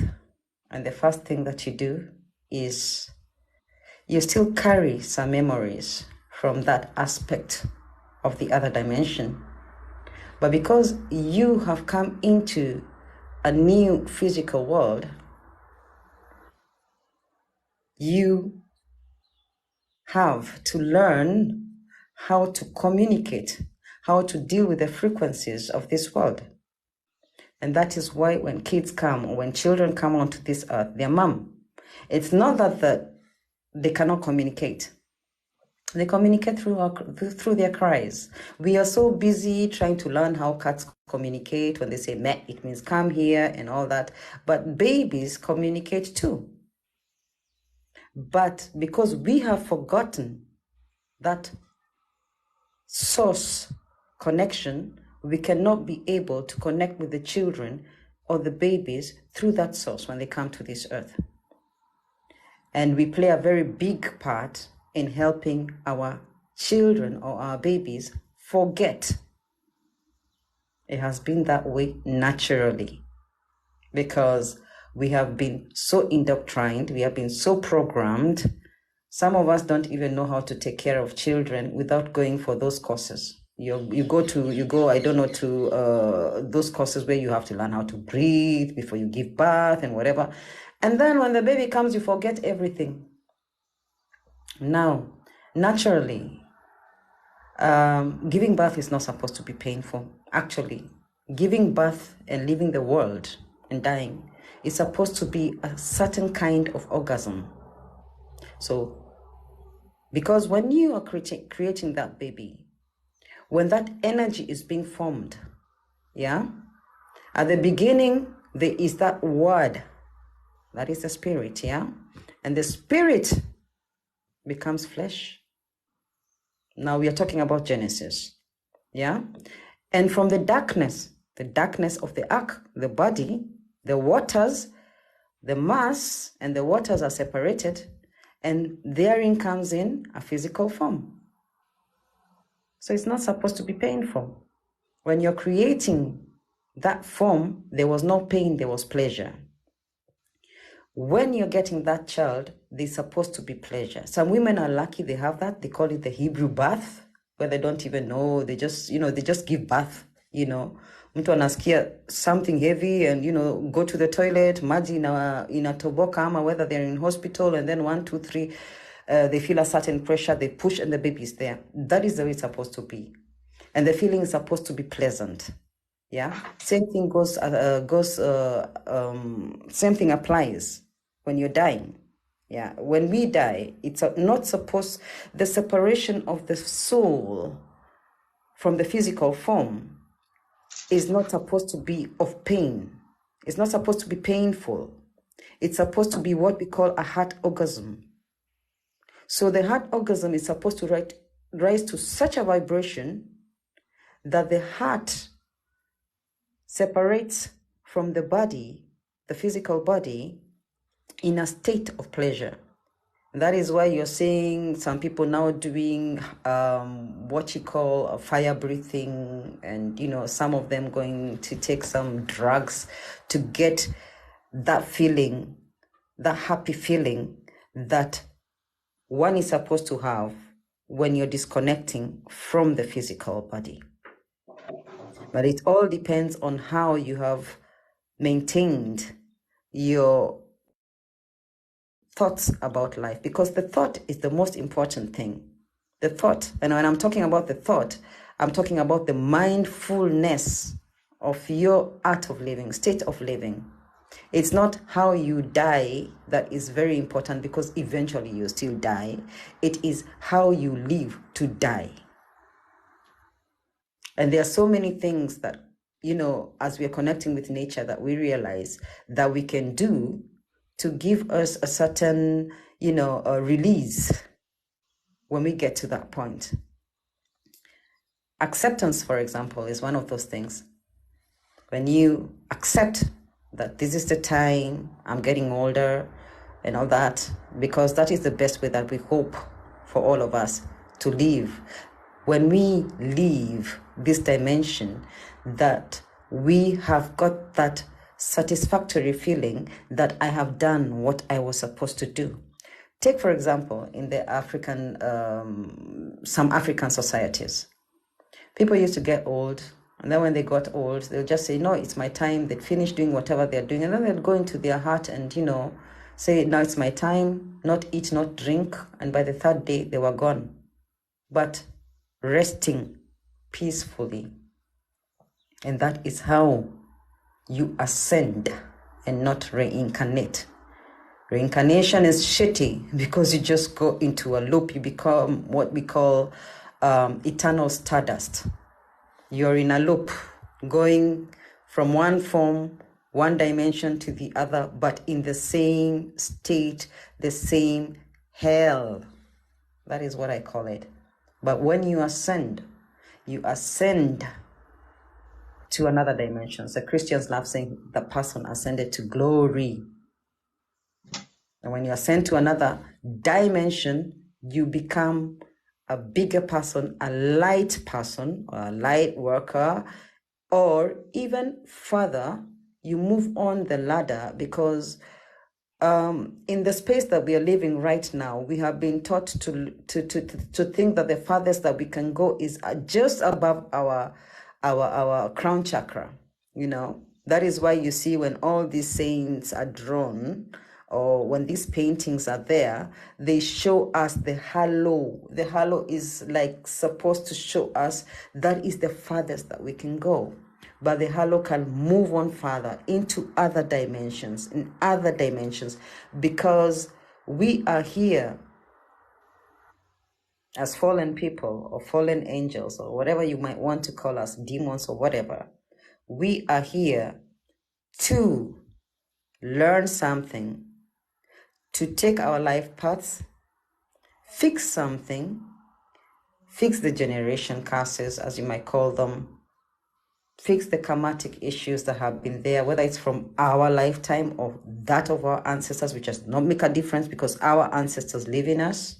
and the first thing that you do is you still carry some memories from that aspect of the other dimension. But because you have come into a new physical world, you have to learn how to communicate, how to deal with the frequencies of this world. And that is why when kids come, or when children come onto this earth, their mom, it's not that they cannot communicate. They communicate through their cries. We are so busy trying to learn how cats communicate. When they say meh, it means come here and all that. But babies communicate too. But because we have forgotten that source connection, we cannot be able to connect with the children or the babies through that source when they come to this earth. And we play a very big part in helping our children or our babies forget. It has been that way naturally because we have been so indoctrined, we have been so programmed. Some of us don't even know how to take care of children without going for those courses. You go to those courses where you have to learn how to breathe before you give birth and whatever. And then when the baby comes, you forget everything. Now, naturally, giving birth is not supposed to be painful. Actually, giving birth and leaving the world and dying is supposed to be a certain kind of orgasm. So, because when you are creating that baby, when that energy is being formed, yeah, at the beginning, there is that word, that is the spirit, yeah, and the spirit becomes flesh. Now we are talking about Genesis, yeah, and from the darkness of the ark, the body, the waters, the mass and the waters are separated, and therein comes in a physical form. So it's not supposed to be painful. When you're creating that form, there was no pain, there was pleasure. When you're getting that child, there's supposed to be pleasure. Some women are lucky they have that. They call it the Hebrew bath, where they don't even know. They just, they just give birth, Mtu anasikia something heavy and, go to the toilet, maji inatoboka ama whether they're in hospital, and then 1, 2, 3, they feel a certain pressure, they push and the baby is there. That is the way it's supposed to be. And the feeling is supposed to be pleasant. Yeah, same thing same thing applies when you're dying. Yeah, when we die, it's not supposed, the separation of the soul from the physical form is not supposed to be of pain. It's not supposed to be painful. It's supposed to be what we call a heart orgasm. So the heart orgasm is supposed to rise to such a vibration that the heart separates from the body, the physical body, in a state of pleasure. That is why you're seeing some people now doing what you call fire breathing, and some of them going to take some drugs to get that feeling, that happy feeling that one is supposed to have when you're disconnecting from the physical body. But it all depends on how you have maintained your thoughts about life, because the thought is the most important thing. The thought, and when I'm talking about the thought, I'm talking about the mindfulness of your art of living, state of living. It's not how you die that is very important, because eventually you still die. It is how you live to die. And there are so many things that, as we're connecting with nature, that we realize that we can do to give us a certain, a release when we get to that point. Acceptance, for example, is one of those things. When you accept that this is the time, I'm getting older and all that, because that is the best way that we hope for all of us to live. When we leave this dimension, that we have got that satisfactory feeling that I have done what I was supposed to do. Take, for example, in the some African societies, people used to get old, and then when they got old, they'll just say, no, it's my time. They'd finish doing whatever they're doing, and then they'd go into their hut and, say, now it's my time, not eat, not drink, and by the third day, they were gone. But resting peacefully. And that is how you ascend and not reincarnate. Reincarnation is shitty because you just go into a loop. You become what we call eternal stardust. You're in a loop, going from one form, one dimension to the other, but in the same state, the same hell. That is what I call it. But when you ascend to another dimension. So Christians love saying the person ascended to glory. And when you ascend to another dimension, you become a bigger person, a light person, or a light worker, or even further, you move on the ladder, because in the space that we are living right now, we have been taught to think that the farthest that we can go is just above our crown chakra. That is why you see when all these saints are drawn, or when these paintings are there, they show us the halo. The halo is like supposed to show us that is the farthest that we can go. But the halo can move on further into other dimensions, because we are here as fallen people or fallen angels or whatever you might want to call us, demons or whatever. We are here to learn something, to take our life paths, fix something, fix the generation curses, as you might call them, fix the karmatic issues that have been there, whether it's from our lifetime or that of our ancestors, which does not make a difference because our ancestors live in us,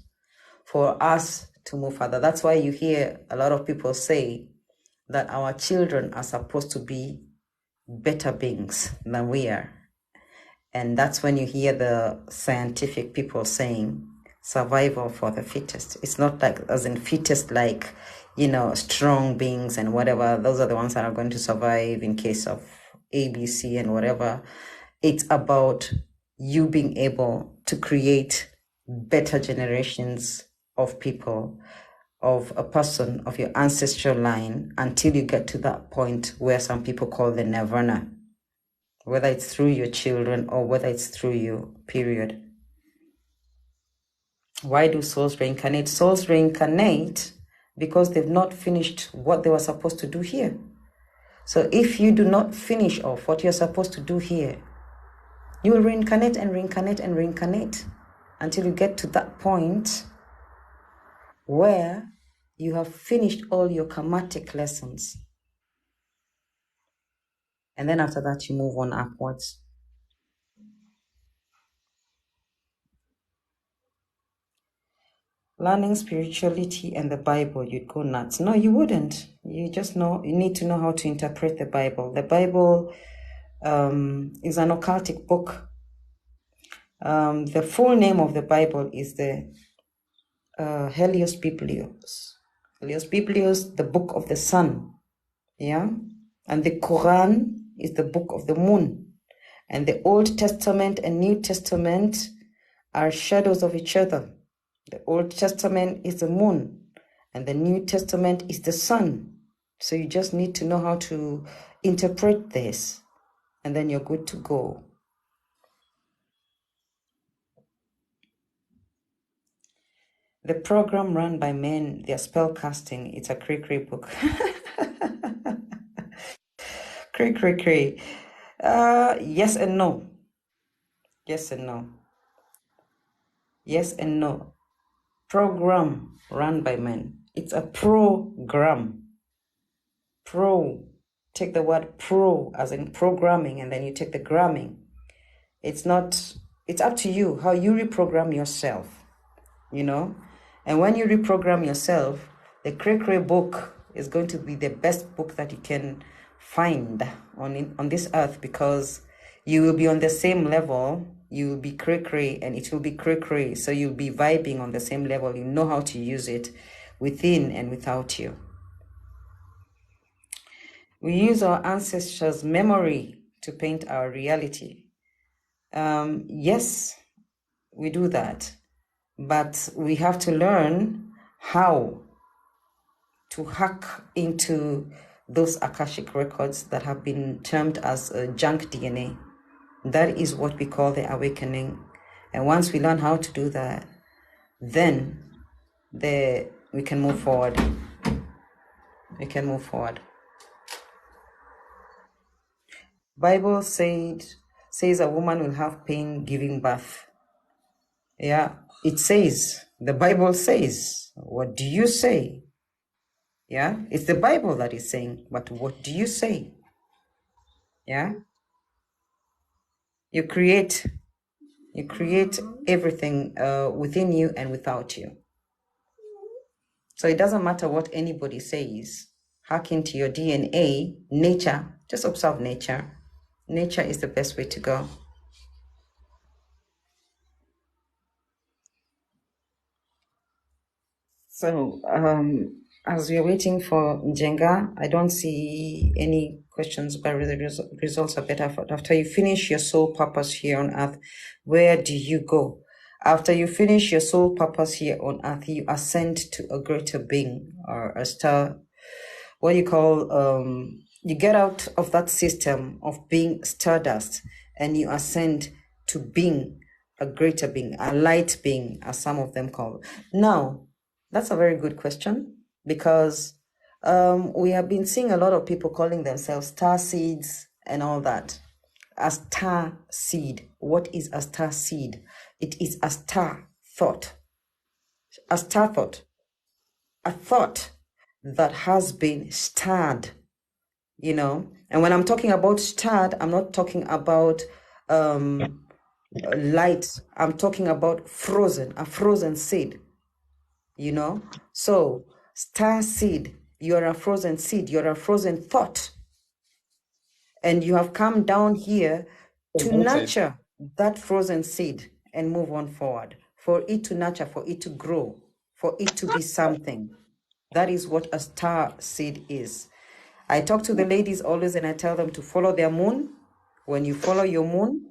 for us to move further. That's why you hear a lot of people say that our children are supposed to be better beings than we are. And that's when you hear the scientific people saying survival for the fittest. It's not like as in fittest, like, strong beings and whatever. Those are the ones that are going to survive in case of ABC and whatever. It's about you being able to create better generations of people, of a person, of your ancestral line, until you get to that point where some people call the nirvana, whether it's through your children or whether it's through you, period. Why do souls reincarnate? Souls reincarnate because they've not finished what they were supposed to do here. So if you do not finish off what you're supposed to do here, you will reincarnate and reincarnate and reincarnate until you get to that point where you have finished all your karmatic lessons. And then after that, you move on upwards. Learning spirituality and the Bible, you'd go nuts. No, you wouldn't. You need to know how to interpret the Bible. The Bible is an occultic book. The full name of the Bible is the Helios Biblios. Helios Biblios, the book of the sun. Yeah? And the Quran is the book of the moon. And the Old Testament and New Testament are shadows of each other. The Old Testament is the moon, and the New Testament is the sun. So you just need to know how to interpret this, and then you're good to go. The program run by men, they're spell casting. It's a cray book. Cray. Yes and no. Yes and no. Yes and no. Program run by men. It's a program. Take the word pro as in programming, and then you take the gramming. It's up to you how you reprogram yourself, And when you reprogram yourself, the Cray book is going to be the best book that you can find on this earth, because you will be on the same level. You will be Cray and it will be Cray. So you'll be vibing on the same level. You know how to use it within and without you. We use our ancestors' memory to paint our reality. Yes, we do that. But we have to learn how to hack into those Akashic records that have been termed as junk DNA. That is what we call the awakening. And once we learn how to do that, then we can move forward. Bible says a woman will have pain giving birth. Yeah, it says, the Bible says. What do you say? Yeah, it's the Bible that is saying, but what do you say? Yeah, you create everything within you and without you. So it doesn't matter what anybody says. Hack into your DNA, nature, just observe nature. Nature is the best way to go. So, as we are waiting for Njenga, I don't see any questions, but the results are better. After you finish your soul purpose here on earth, where do you go? After you finish your soul purpose here on earth, you ascend to a greater being or a star. What you call, you get out of that system of being stardust and you ascend to being a greater being, a light being, as some of them call it. Now, that's a very good question, because we have been seeing a lot of people calling themselves star seeds and all that. A star seed. What is a star seed? It is a star thought. A star thought. A thought that has been starred, And when I'm talking about starred, I'm not talking about light. I'm talking about frozen, a frozen seed. So star seed, you're a frozen seed, you're a frozen thought, and you have come down here to nurture that frozen seed and move on forward, for it to nurture, for it to grow, for it to be something. That is what a star seed is. I talk to the ladies always and I tell them to follow their moon. When you follow your moon,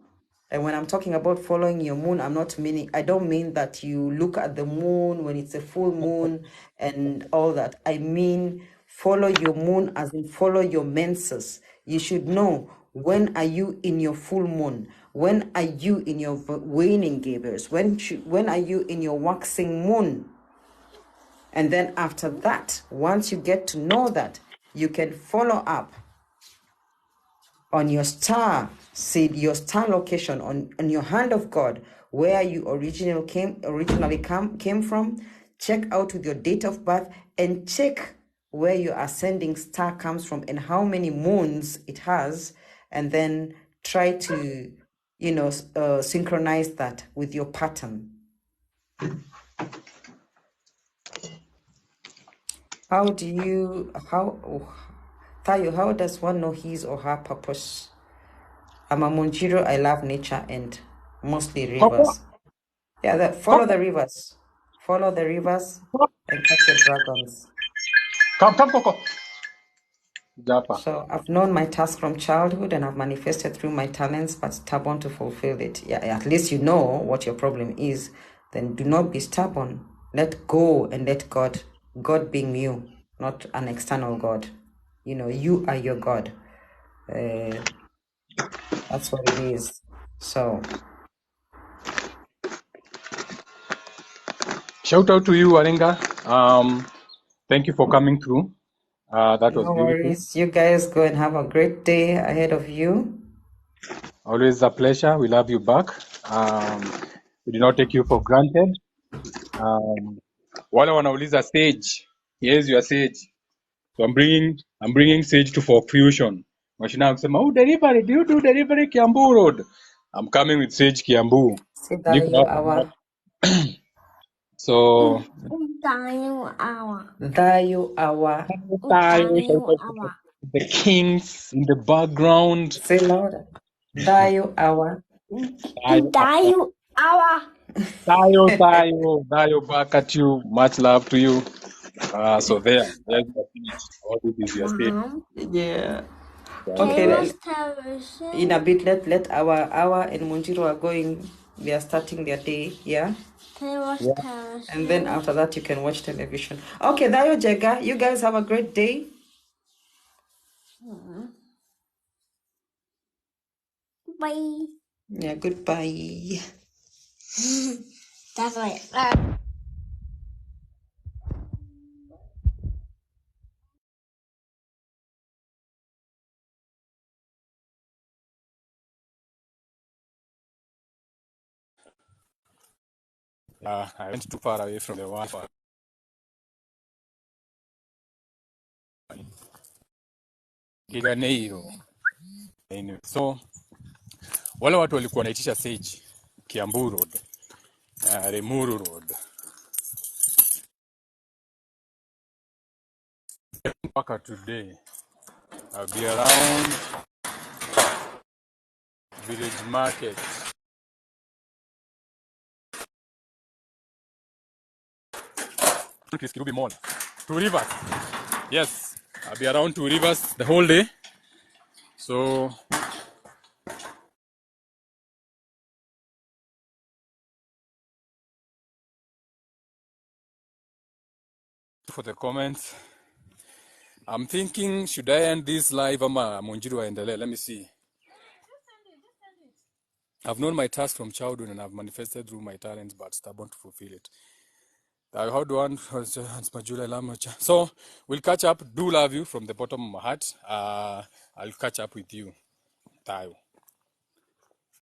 and when I'm talking about following your moon, I don't mean that you look at the moon when it's a full moon and all that. I mean, follow your moon as in follow your menses. You should know, when are you in your full moon? When are you in your waning givers? When are you in your waxing moon? And then after that, once you get to know that, you can follow up on your star seed, your star location on your hand of God, where you originally came from. Check out with your date of birth and check where your ascending star comes from and how many moons it has, and then try to synchronize that with your pattern. Tayo, how does one know his or her purpose? I'm a Monjiro. I love nature and mostly rivers. Yeah, follow the rivers. Follow the rivers and catch your dragons. Come, Coco. Japa. So I've known my task from childhood and I've manifested through my talents, but stubborn to fulfill it. Yeah, at least you know what your problem is. Then do not be stubborn. Let go and let God. God being you, not an external God. You are your God. That's what it is. So Shout out to you, Arenga. Thank you for coming through. That was no beautiful. worries. You guys go and have a great day ahead of you. Always a pleasure. We love you back. We do not take you for granted. Wale wanauliza Sage. Here's your Sage. So I'm bringing Sage to for fusion. Mashina kusema, oh, delivery, do you do delivery Kiambu Road? I'm coming with Sage Kiambu. See that you hour. So Dayo awa. Dayo hour. the kings in the background. Say louder. Dayo hour. Dayo awa. Tayo, back at you. Much love to you. So there's the finish. All this is your state. Mom, Yeah. So, Okay. television. In a bit, let our and Munjiro are going. They are starting their day. Yeah. Television. And then after that, you can watch television. Okay, Dayo Jega. You guys have a great day. Bye. Yeah. Goodbye. That's like I went too far away from the Wi-Fi. Kiganeiro. Anyway, so wale watu walikuwa wanaitisha Sage Kiambu Road, Remuru Road. Mpaka today I'll be around Village Market. Kirubi Mall. Two Rivers. Yes, I'll be around Two Rivers the whole day. So for the comments. I'm thinking, should I end this live ama Munjiru aendelee? Let me see. I've known my task from childhood and I've manifested through my talents, but stubborn to fulfill it. How do one? So we'll catch up. Do love you from the bottom of my heart. I'll catch up with you, Tayo.